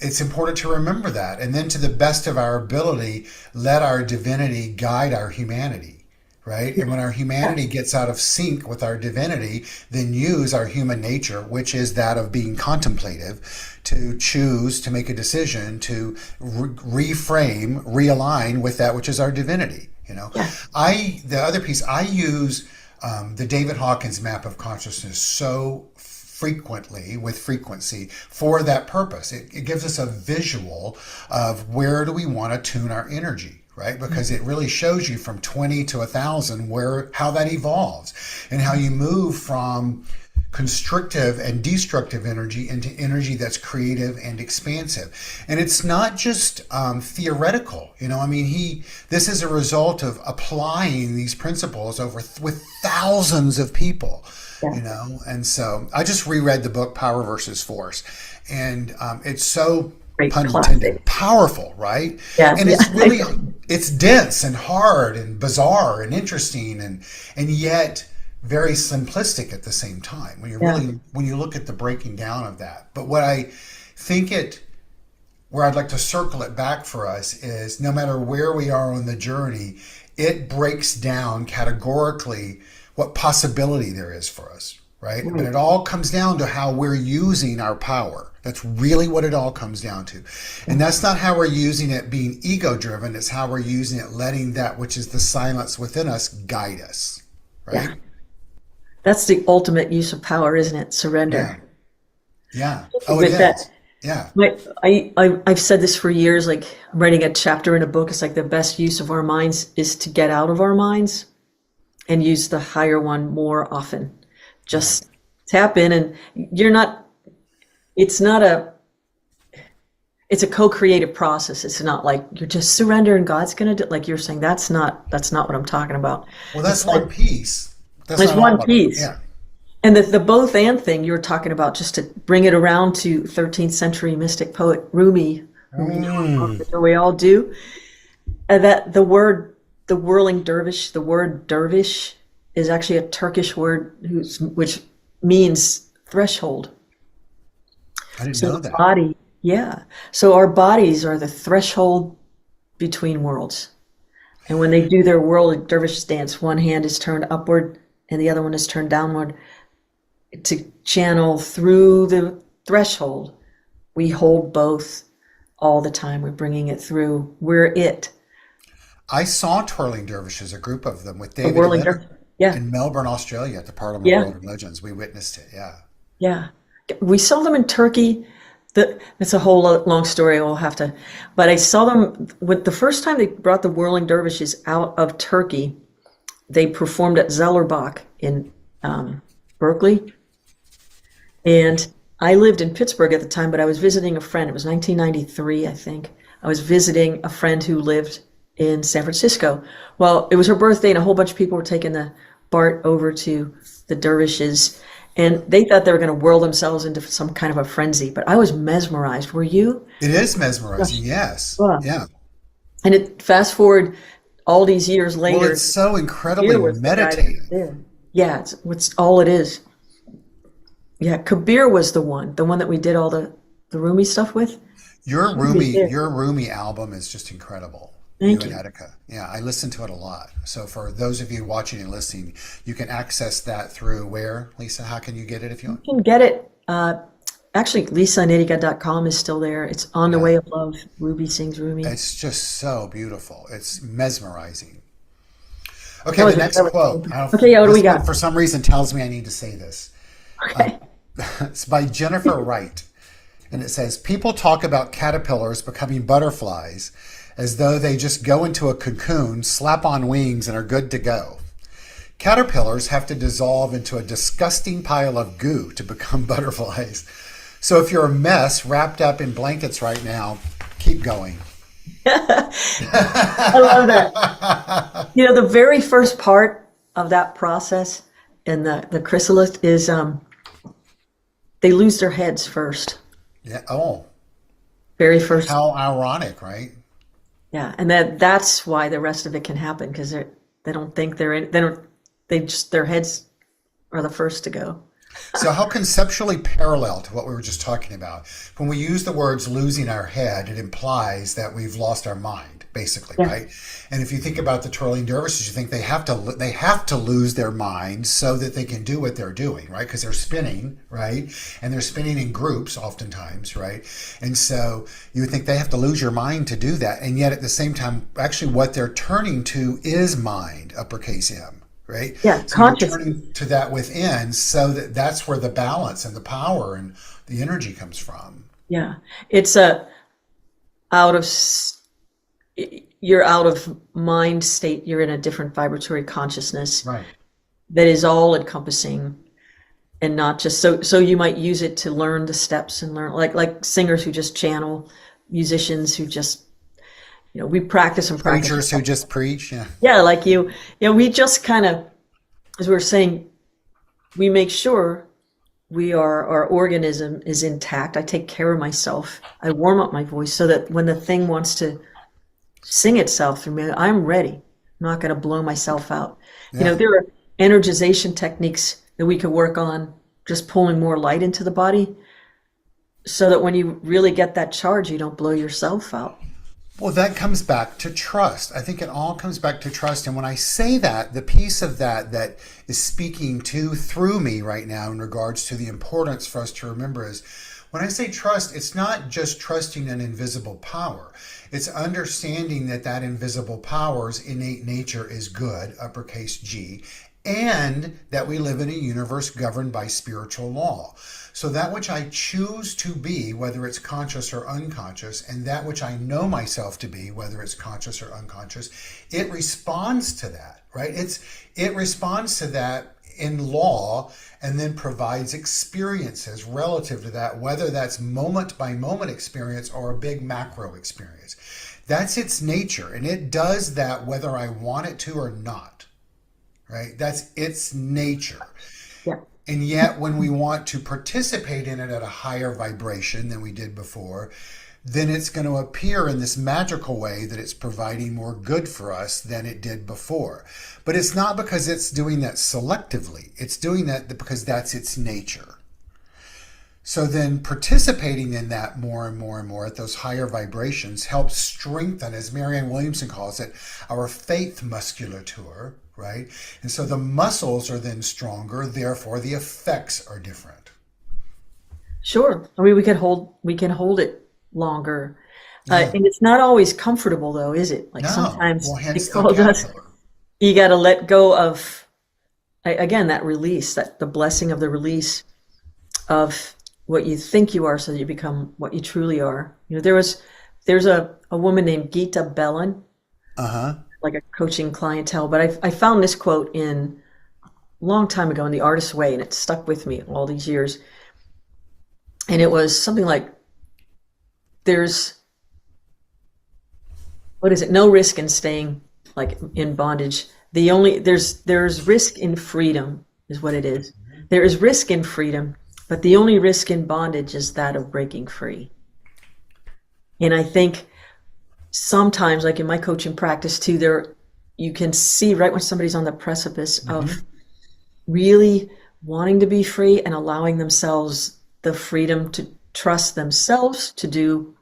it's important to remember that. And then to the best of our ability, let our divinity guide our humanity. Right? And when our humanity gets out of sync with our divinity, then use our human nature, which is that of being contemplative, to choose to make a decision to reframe, realign with that which is our divinity. The other piece, I use the David Hawkins map of consciousness so frequently with frequency for that purpose. It gives us a visual of where do we want to tune our energy. Right? Because it really shows you from 20 to 1,000 how that evolves and how you move from constrictive and destructive energy into energy that's creative and expansive. And it's not just theoretical. This is a result of applying these principles with thousands of people. And so I just reread the book Power versus Force, and it's so pun intended, powerful, right? Yeah. And it's really, it's dense and hard and bizarre and interesting and yet very simplistic at the same time when you look at the breaking down of that. But what I think where I'd like to circle it back for us is no matter where we are on the journey, it breaks down categorically what possibility there is for us, right? But it all comes down to how we're using our power. That's really what it all comes down to. And that's not how we're using it being ego-driven. It's how we're using it letting that which is the silence within us guide us, right? Yeah. That's the ultimate use of power, isn't it? Surrender. Yeah. Oh, it is. Yeah. I've said this for years, like I'm writing a chapter in a book. It's like the best use of our minds is to get out of our minds and use the higher one more often. Just tap in, and it's a co-creative process. It's not like you're just surrender and God's going to do, like you're saying, that's not what I'm talking about. Well, that's one piece. There's one piece. Yeah. And the both and thing you were talking about, just to bring it around to 13th century mystic poet Rumi, we all do, that the whirling dervish, the word dervish is actually a Turkish word which means threshold. I didn't know that. Body, yeah. So our bodies are the threshold between worlds. And when they do their whirling dervish dance, one hand is turned upward and the other one is turned downward to channel through the threshold. We hold both all the time. We're bringing it through. We're it. I saw Twirling Dervishes, a group of them with David Leonard in Melbourne, Australia at the Parliament of World of Legends. We witnessed it, Yeah. We saw them in Turkey. It's a whole long story. We'll have to, but I saw them the first time they brought the Whirling Dervishes out of Turkey. They performed at Zellerbach in Berkeley, and I lived in Pittsburgh at the time. But I was visiting a friend. It was 1993, I think. I was visiting a friend who lived in San Francisco. Well, it was her birthday, and a whole bunch of people were taking the BART over to the dervishes, and they thought they were going to whirl themselves into some kind of a frenzy. But I was mesmerized. Were you? It is mesmerizing, Gosh. yes. Wow. Yeah. And it fast forward all these years Well, later. it's so incredibly Kabir was the guy that was meditative. there. Yeah, it's all it is. Yeah, Kabir was the one that we did all the Rumi stuff with. Your He was there. Rumi album is just incredible. You Thank and you. Etika. Yeah, I listen to it a lot. So for those of you watching and listening, you can access that through where, Lisa? How can you get it if you want? You can get it. Actually, lisanitika.com is still there. It's On the Yeah. Way of Love. Ruby sings Rumi. It's just so beautiful. It's mesmerizing. Okay, That was the next quote. okay. Yeah, what do we This one, got? for some reason, tells me I need to say this. Okay. It's by Jennifer Wright. And it says, people talk about caterpillars becoming butterflies as though they just go into a cocoon, slap on wings, and are good to go. Caterpillars have to dissolve into a disgusting pile of goo to become butterflies. So if you're a mess wrapped up in blankets right now, keep going. I love that. You know, the very first part of that process in the chrysalis is they lose their heads first. Yeah. Oh, Very first. how ironic, right? Yeah, and that's why the rest of it can happen because they don't think they're in. They just their heads are the first to go. So how conceptually parallel to what we were just talking about. When we use the words losing our head, it implies that we've lost our mind, basically, Yeah. right? And if you think about the twirling dervishes, you think they have to lose their mind so that they can do what they're doing, right? Because they're spinning, right? And they're spinning in groups oftentimes, right? And so you would think they have to lose your mind to do that. And yet at the same time, actually what they're turning to is mind, uppercase M. Right? Yeah, So you're consciousness. turning to that within so that that's where the balance and the power and the energy comes from. Yeah, it's a out of s- you're out of mind state. You're in a different vibratory consciousness Right. that is all encompassing and not just so you might use it to learn the steps and learn like singers who just channel, musicians who just we practice and practice. Preachers who just preach. Yeah. Yeah, like we just kind of, as we were saying, we make sure our organism is intact. I take care of myself. I warm up my voice so that when the thing wants to sing itself through me, I'm ready. I'm not going to blow myself out. Yeah. There are energization techniques that we could work on, just pulling more light into the body so that when you really get that charge, you don't blow yourself out. Well, that comes back to trust. I think it all comes back to trust. And when I say that, the piece of that is speaking through me right now in regards to the importance for us to remember is when I say trust, it's not just trusting an invisible power. It's understanding that invisible power's innate nature is good, uppercase G, and that we live in a universe governed by spiritual law. So that which I choose to be, whether it's conscious or unconscious, and that which I know myself to be, whether it's conscious or unconscious, it responds to that, right? It responds to that in law and then provides experiences relative to that, whether that's moment by moment experience or a big macro experience. That's its nature, and it does that whether I want it to or not, right? That's its nature. Yeah. And yet, when we want to participate in it at a higher vibration than we did before, then it's going to appear in this magical way that it's providing more good for us than it did before. But it's not because it's doing that selectively. It's doing that because that's its nature. So then participating in that more and more and more at those higher vibrations helps strengthen, as Marianne Williamson calls it, our faith musculature, right? And so the muscles are then stronger, therefore the effects are different. Sure. I mean, we can hold it longer. Yeah. And it's not always comfortable though, is it? Like No. sometimes Well, hence it the calls us, caterpillar. you got to let go of, again, that release, that the blessing of the release of what you think you are so that you become what you truly are. There's a woman named Gita Bellin, Uh-huh. like a coaching clientele, but I found this quote a long time ago in The Artist's Way, and it stuck with me all these years. And it was something like, there's what is it? No risk in staying like in bondage. There's risk in freedom is what it is. There is risk in freedom, but the only risk in bondage is that of breaking free. And I think sometimes, like in my coaching practice too, there you can see right when somebody's on the precipice of really wanting to be free and allowing themselves the freedom to trust themselves to do,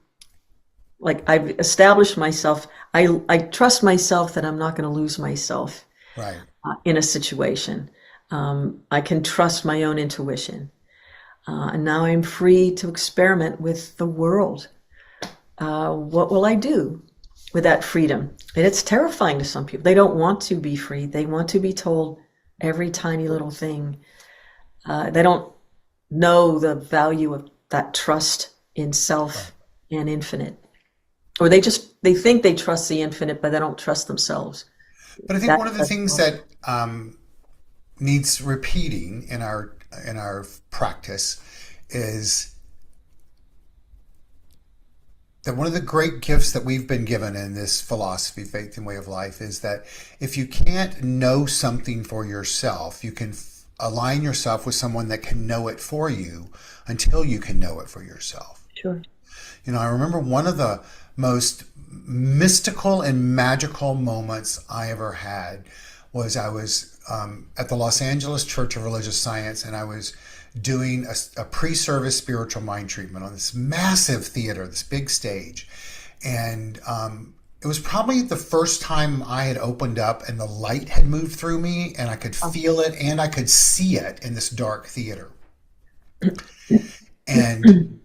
like I've established myself, I trust myself that I'm not going to lose myself Right. in a situation. I can trust my own intuition. And now I'm free to experiment with the world. What will I do with that freedom? And it's terrifying to some people. They don't want to be free. They want to be told every tiny little thing. They don't know the value of that trust in self and infinite. Or they think they trust the infinite, but they don't trust themselves. But I think one of the things that needs repeating in our practice is that one of the great gifts that we've been given in this philosophy, faith, and way of life is that if you can't know something for yourself, you can align yourself with someone that can know it for you until you can know it for yourself. Sure. You know, I remember one of the most mystical and magical moments I ever had was I was at the Los Angeles Church of Religious Science, and I was doing a pre-service spiritual mind treatment on this massive theater, this big stage. And it was probably the first time I had opened up and the light had moved through me and I could feel it and I could see it in this dark theater. And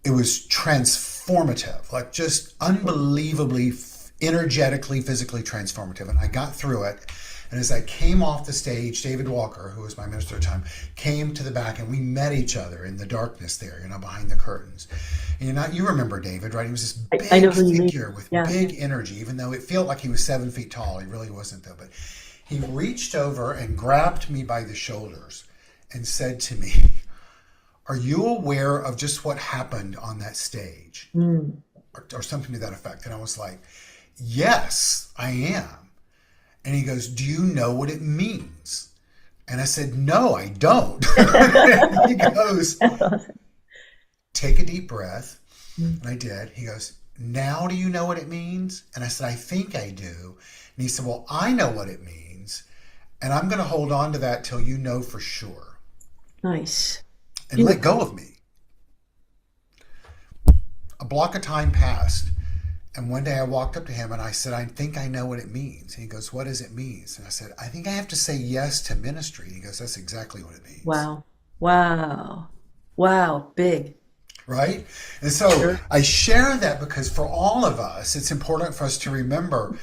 it was transformative, like just unbelievably energetically, physically transformative. And I got through it. And as I came off the stage, David Walker, who was my minister at the time, came to the back and we met each other in the darkness there, behind the curtains. And you remember David, right? He was this big figure with big energy, even though it felt like he was 7 feet tall. He really wasn't though. But he reached over and grabbed me by the shoulders and said to me, "Are you aware of just what happened on that stage?" Or something to that effect. And I was like, "Yes, I am." And he goes, "Do you know what it means?" And I said, "No, I don't." And he goes, "Take a deep breath." And I did. He goes, "Now do you know what it means?" And I said, "I think I do." And he said, "Well, I know what it means. And I'm going to hold on to that till you know for sure." Nice. And let go of me. A block of time passed. And one day I walked up to him and I said, "I think I know what it means." And he goes, "What does it mean?" And I said, "I think I have to say yes to ministry." And he goes, "That's exactly what it means." Wow. Wow. Wow. Big. Right? And so I share that because for all of us, it's important for us to remember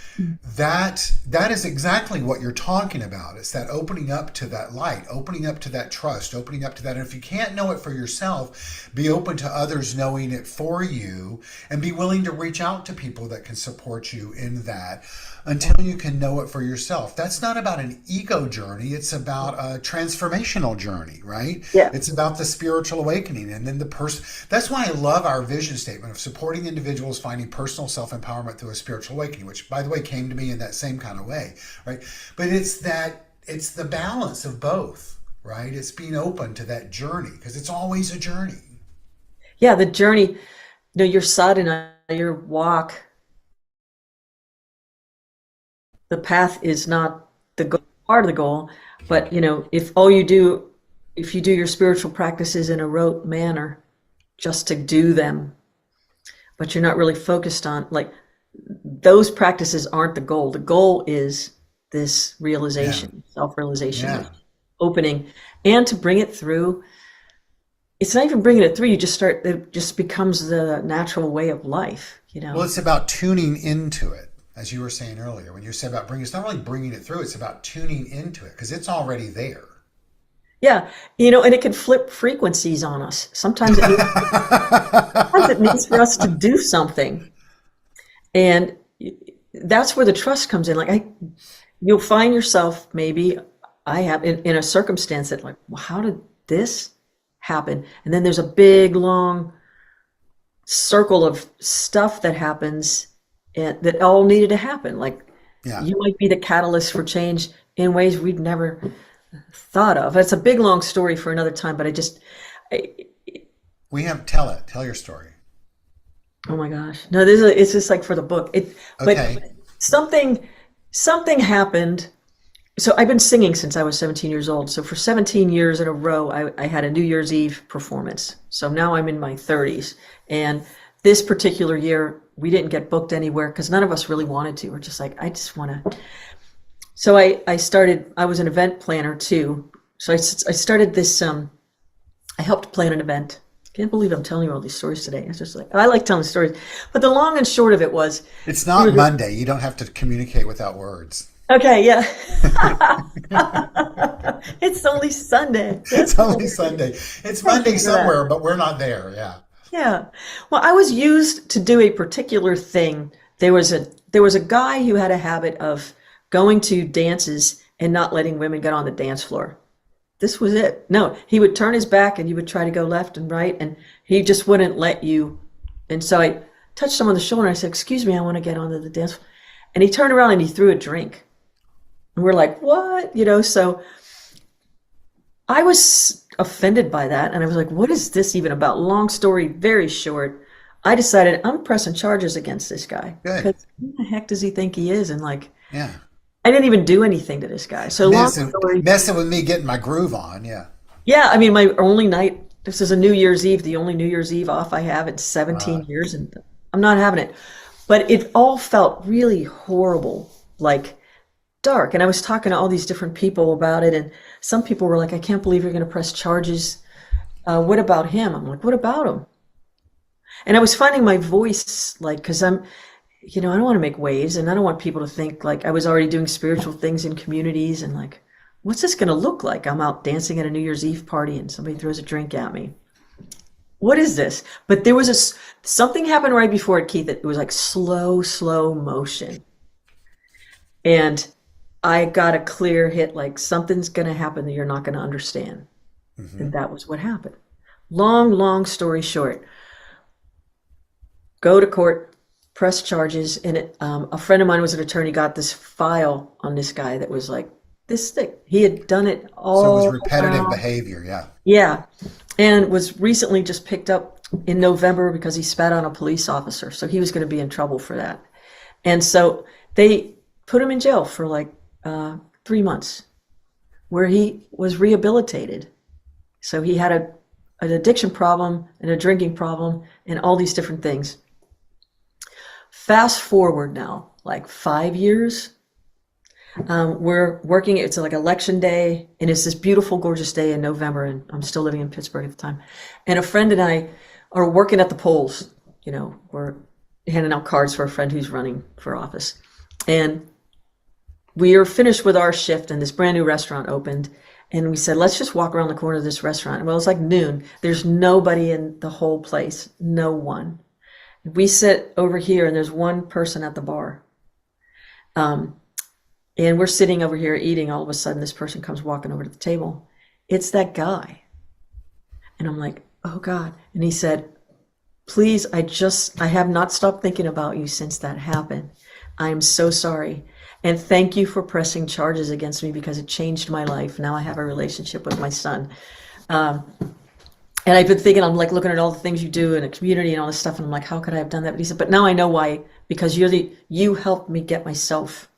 that that is exactly what you're talking about. It's that opening up to that light, opening up to that trust, opening up to that. And if you can't know it for yourself, be open to others knowing it for you and be willing to reach out to people that can support you in that until you can know it for yourself. That's not about an ego journey. It's about a transformational journey, right? Yeah. It's about the spiritual awakening. And then the person, that's why I love our vision statement of supporting individuals finding personal self-empowerment through a spiritual awakening, which by the way came to me in that same kind of way, right? But it's the balance of both, right? It's being open to that journey because it's always a journey. Yeah, the journey, your sadhana, your walk, the path is not the goal, part of the goal, but if you do your spiritual practices in a rote manner, just to do them, but you're not really focused on, like, those practices aren't the goal. The goal is this realization, self-realization, this opening, and to bring it through. It's not even bringing it through. It just becomes the natural way of life, Well, it's about tuning into it. As you were saying earlier, when you said about it's not really bringing it through, it's about tuning into it because it's already there. Yeah, and it can flip frequencies on us. Sometimes it needs for us to do something. And that's where the trust comes in. Like you'll find yourself, maybe I have in a circumstance that, like, well, how did this happen? And then there's a big, long circle of stuff that happens. and that all needed to happen. Like Yeah. you might be the catalyst for change in ways we'd never thought of. It's a big long story for another time, but I, Tell your story. oh my gosh, no, it's just like for the book. But Okay. something something happened. So I've been singing since I was 17 years old. So for 17 years in a row, I had a New Year's Eve performance. So now I'm in my 30s. And this particular year, we didn't get booked anywhere because none of us really wanted to. We're just like, I just want to. So I was an event planner too. So I started this, I helped plan an event. Can't believe I'm telling you all these stories today. It's just like, I like telling stories. But the long and short of it was. It's not Monday. You don't have to communicate without words. Okay, yeah. It's only Sunday. It's only Sunday. It's Monday somewhere, but we're not there. Yeah. Yeah. Well, I was used to do a particular thing. There was a guy who had a habit of going to dances and not letting women get on the dance floor. This was it. No, he would turn his back and you would try to go left and right, and he just wouldn't let you. And so I touched him on the shoulder and I said, "Excuse me, I want to get onto the dance floor." And he turned around and he threw a drink. And we're like, what? So I was offended by that. And I was like, what is this even about? Long story, very short. I decided I'm pressing charges against this guy. Good. Because who the heck does he think he is? And like, Yeah. I didn't even do anything to this guy. So long story. Messing with me, getting my groove on. Yeah. Yeah. I mean, my only night, this is a New Year's Eve, the only New Year's Eve off I have in 17 years. And I'm not having it. But it all felt really horrible, like dark. And I was talking to all these different people about it. And some people were like, I can't believe you're going to press charges. What about him? I'm like, what about him? And I was finding my voice, like, because I don't want to make waves and I don't want people to think like I was already doing spiritual things in communities and like, what's this going to look like? I'm out dancing at a New Year's Eve party and somebody throws a drink at me. What is this? But there was something happened right before it, Keith. It was like slow motion. And I got a clear hit, like something's going to happen that you're not going to understand. Mm-hmm. And that was what happened. Long story short. Go to court, press charges. And a friend of mine was an attorney, got this file on this guy that was like this thick. He had done it all. So it was repetitive behavior. Yeah. Yeah. And was recently just picked up in November because he spat on a police officer. So he was going to be in trouble for that. And so they put him in jail for like 3 months where he was rehabilitated. So he had an addiction problem and a drinking problem and all these different things. Fast forward now, like 5 years. We're working, it's like election day, and it's this beautiful, gorgeous day in November, and I'm still living in Pittsburgh at the time. And a friend and I are working at the polls. We're handing out cards for a friend who's running for office. And we are finished with our shift, and this brand new restaurant opened. And we said, let's just walk around the corner of this restaurant. Well, it's like noon. There's nobody in the whole place. No one. We sit over here, and there's one person at the bar. And we're sitting over here eating. All of a sudden, this person comes walking over to the table. It's that guy. And I'm like, oh God. And he said, please, I have not stopped thinking about you since that happened. I am so sorry. And thank you for pressing charges against me because it changed my life. Now I have a relationship with my son. And I've been thinking, I'm like looking at all the things you do in a community and all this stuff. And I'm like, how could I have done that? But he said, but now I know why, because you helped me get myself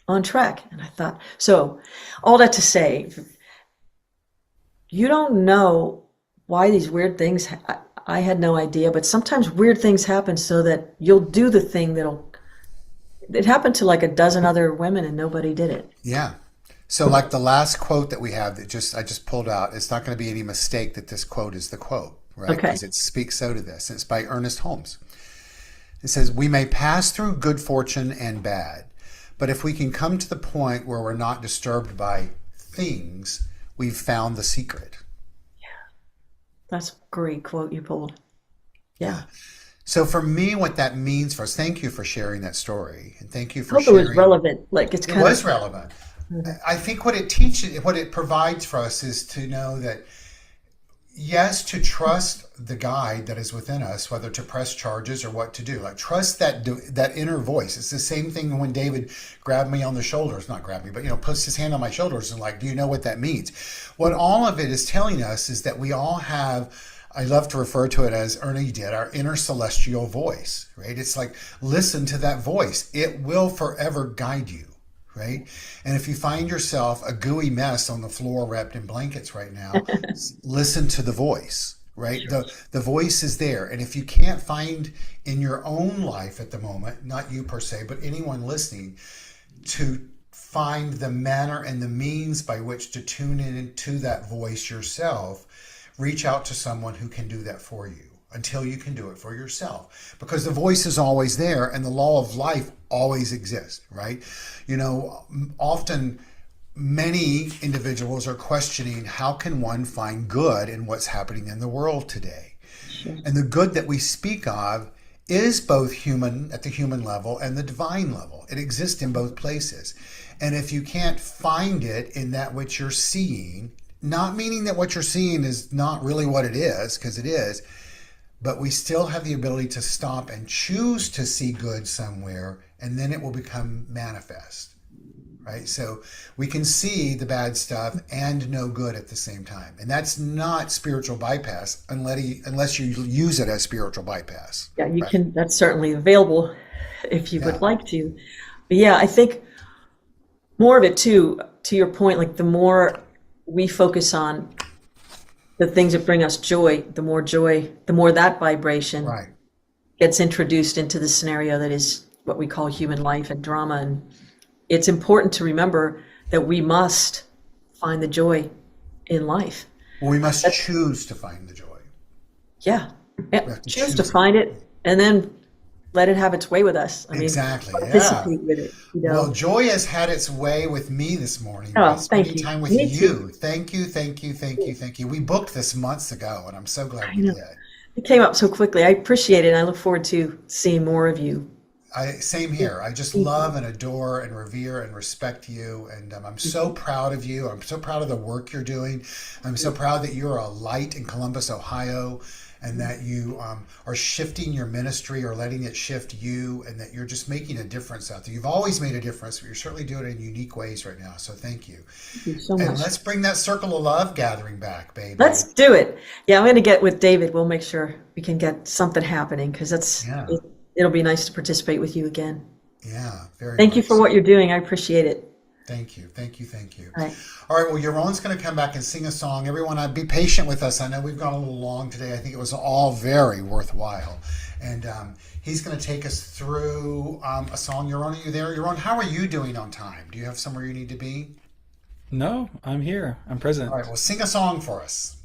on track. And I thought, so all that to say, you don't know why these weird things, I had no idea, but sometimes weird things happen so that you'll do the thing it happened to like a dozen other women and nobody did it. Yeah. So like the last quote that we have that I just pulled out, it's not going to be any mistake that this quote is the quote, right? Okay. Because it speaks so to this. It's by Ernest Holmes. It says, we may pass through good fortune and bad, but if we can come to the point where we're not disturbed by things, we've found the secret. Yeah. That's a great quote you pulled. Yeah. So for me, what that means for us, thank you for sharing that story. And thank you for I hope sharing. it was relevant. Like it was relevant. Mm-hmm. I think what it teaches, what it provides for us is to know that yes, to trust the guide that is within us, whether to press charges or what to do. Like trust that inner voice. It's the same thing when David grabbed me on the shoulders, not grabbed me, but puts his hand on my shoulders and like, do you know what that means? What all of it is telling us is that we all have, I love to refer to it as Ernie did, our inner celestial voice, right? It's like, listen to that voice. It will forever guide you. Right? And if you find yourself a gooey mess on the floor wrapped in blankets right now, listen to the voice, right? The voice is there. And if you can't find in your own life at the moment, not you per se, but anyone listening, to find the manner and the means by which to tune into that voice yourself, reach out to someone who can do that for you until you can do it for yourself, because the voice is always there and the law of life always exists, right? Often many individuals are questioning, how can one find good in what's happening in the world today? Sure. And the good that we speak of is both human at the human level and the divine level. It exists in both places. And if you can't find it in that which you're seeing, not meaning that what you're seeing is not really what it is, because it is, but we still have the ability to stop and choose to see good somewhere, and then it will become manifest, right? So we can see the bad stuff and know good at the same time. And that's not spiritual bypass unless you use it as spiritual bypass. Yeah, you can, that's certainly available if you would like to. But yeah, I think more of it too, to your point, like the more we focus on the things that bring us joy, the more that vibration gets introduced into the scenario that is what we call human life and drama. And it's important to remember that we must find the joy in life. Well, we must choose to find the joy. Yeah. Choose to find it and then let it have its way with us. I mean, participate with it. Well, joy has had its way with me this morning. Thank you. Time with you. Thank you. We booked this months ago, and I'm so glad we did. It came up so quickly. I appreciate it, and I look forward to seeing more of you. Same here. I just love and adore and revere and respect you, and I'm so proud of you. I'm so proud of the work you're doing. I'm so proud that you're a light in Columbus, Ohio, and that you are shifting your ministry or letting it shift you, and that you're just making a difference out there. You've always made a difference, but you're certainly doing it in unique ways right now. So thank you. Thank you so much. And let's bring that circle of love gathering back, baby. Let's do it. Yeah, I'm going to get with David. We'll make sure we can get something happening, because it'll be nice to participate with you again. Yeah, very Thank you for what you're doing. I appreciate it. Thank you. All right. All right, well, Yaron's going to come back and sing a song. Everyone, be patient with us. I know we've gone a little long today. I think it was all very worthwhile. And he's going to take us through a song. Yaron, are you there? Yaron, how are you doing on time? Do you have somewhere you need to be? No, I'm here. I'm present. All right, well, sing a song for us.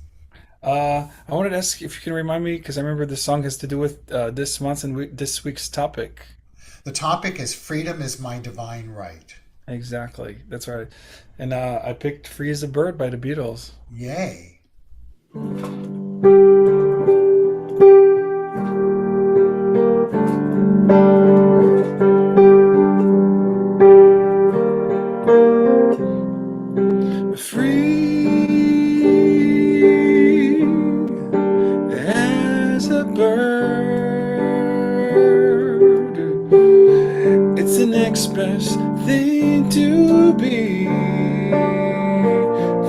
I wanted to ask if you can remind me, because I remember this song has to do with this month's and this week's topic. The topic is Freedom is My Divine Right. Exactly. That's right. And I picked Free as a Bird by the Beatles. Yay. Free as a bird. It's an express thing to be.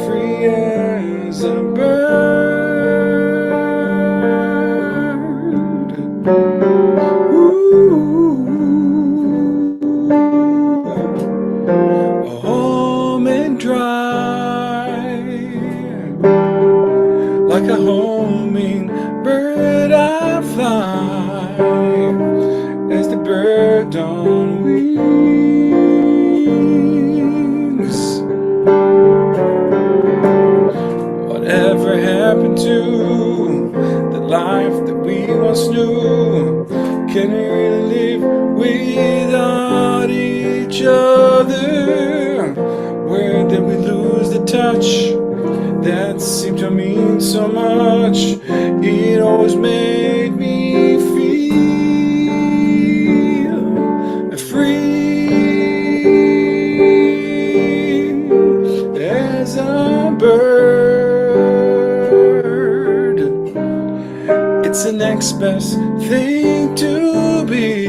Free as a bird. Ooh. Home and dry, like a homing bird I fly, as the bird on wings. Whatever happened to the life that we once knew? Can we really live without each other? Where did we lose the touch that seemed to mean so much? It always made me feel free as a bird. next best thing to be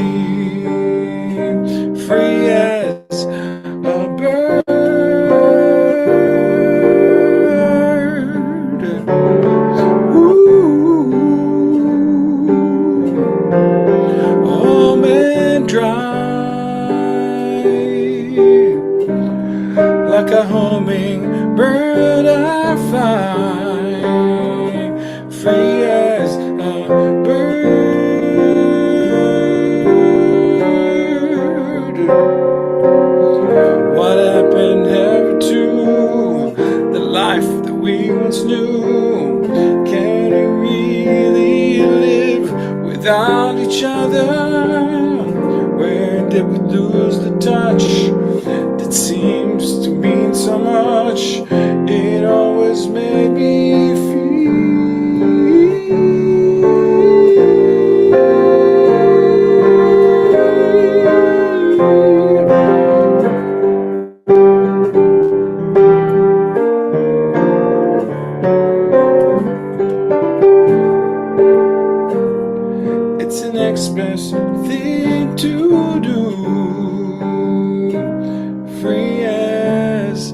free as a bird. Ooh, home and dry, like a hummingbird I fly, free as a bird. What happened ever to the life that we once knew? Can we really live without each other? Where did we lose the touch that seems to mean so much? It always made me It's the next best thing to do, free as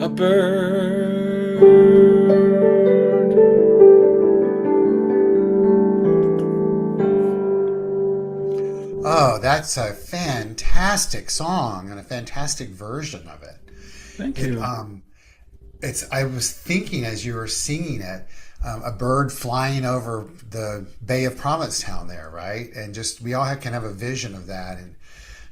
a bird. Oh, that's a fantastic song and a fantastic version of it. Thank It you. it's I was thinking as you were singing it, a bird flying over the Bay of Provincetown there, right? And just we all can have a vision of that, and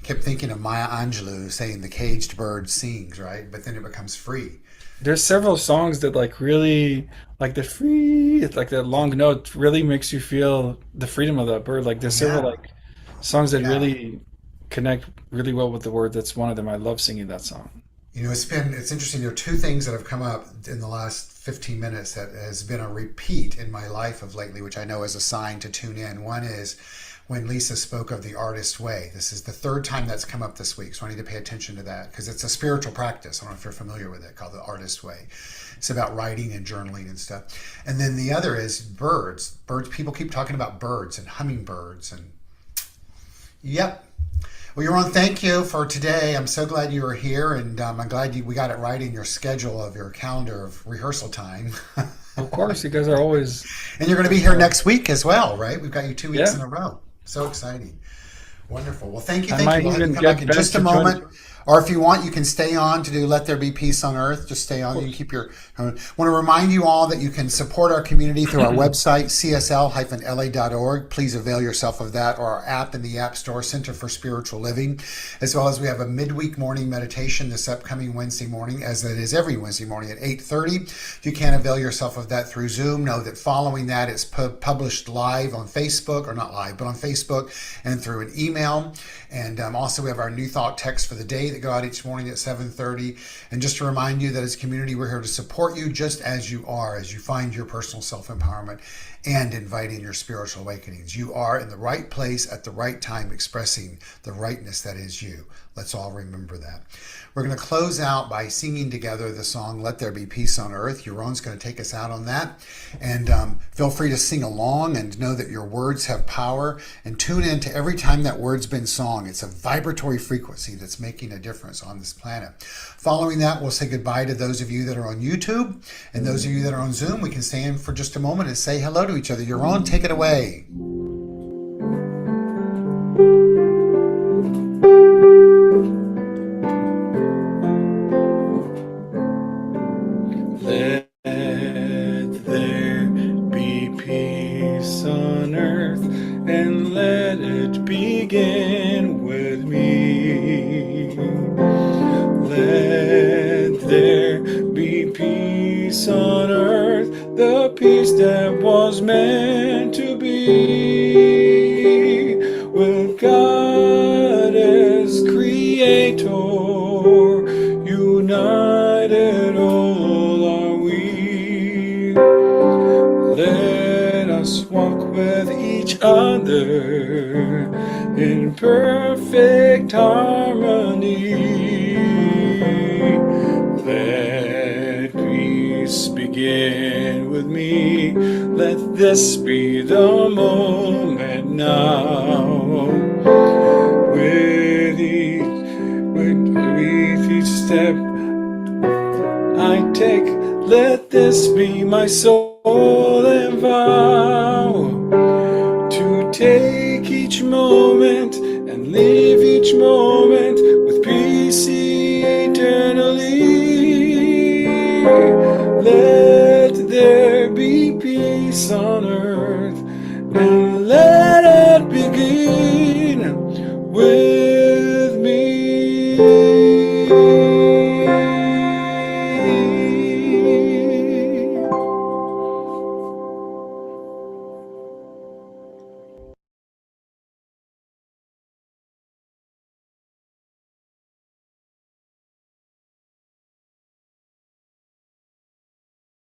kept thinking of Maya Angelou saying the caged bird sings, right? But then it becomes free. There's several songs that like really like the free, it's like that long note really makes you feel the freedom of that bird. Like there's several Yeah, like songs that yeah. really connect really well with the word. That's one of them. I love singing that song. It's interesting. There are two things that have come up in the last 15 minutes that has been a repeat in my life of lately, which I know is a sign to tune in. One is when Lisa spoke of the artist way. This is the third time that's come up this week, so I need to pay attention to that because it's a spiritual practice. I don't know if you're familiar with it, called the artist way. It's about writing and journaling and stuff. And then the other is birds. Birds. People keep talking about birds and hummingbirds and yep. Well, Yaron, thank you for today. I'm so glad you were here, and I'm glad we got it right in your schedule of your calendar of rehearsal time. Of course, you guys are always, And you're going to be here next week as well, right? We've got you 2 weeks in yeah. a row. So exciting. Wonderful. Well, thank you. I Thank you. might We'll have you even come back get in Ben just a to join. moment. Or if you want, you can stay on to do Let There Be Peace on Earth. Just stay Of on. You can course. keep your. I want to remind you all that you can support our community through our website, csl-la.org. Please avail yourself of that, or our app in the App Store, Center for Spiritual Living, as well as we have a midweek morning meditation this upcoming Wednesday morning, as it is every Wednesday morning at 8:30. You can avail yourself of that through Zoom. Know that following that, it's published live on Facebook, or not live, but on Facebook and through an email. And also we have our new thought text for the day that go out each morning at 7:30. And just to remind you that as a community, we're here to support you just as you are, as you find your personal self-empowerment and inviting your spiritual awakenings. You are in the right place at the right time, expressing the rightness that is you. Let's all remember that. We're going to close out by singing together the song Let There Be Peace on Earth. Yaron's going to take us out on that. And feel free to sing along and know that your words have power. And tune in to every time that word's been sung. It's a vibratory frequency that's making a difference on this planet. Following that, we'll say goodbye to those of you that are on YouTube. And those of you that are on Zoom, we can stay in for just a moment and say hello to each other. Yaron, take it away. Let there be peace on earth, and let it begin with me. Let there be peace on earth, the peace that was meant to be. With God as creator, united all are we. Let us walk with each other in perfect harmony. Let peace always begin with me. Let this be the moment now. With each step I take, let this be my soul and vow to take each moment and live each moment with peace eternally. Let there be peace on earth, and let it begin with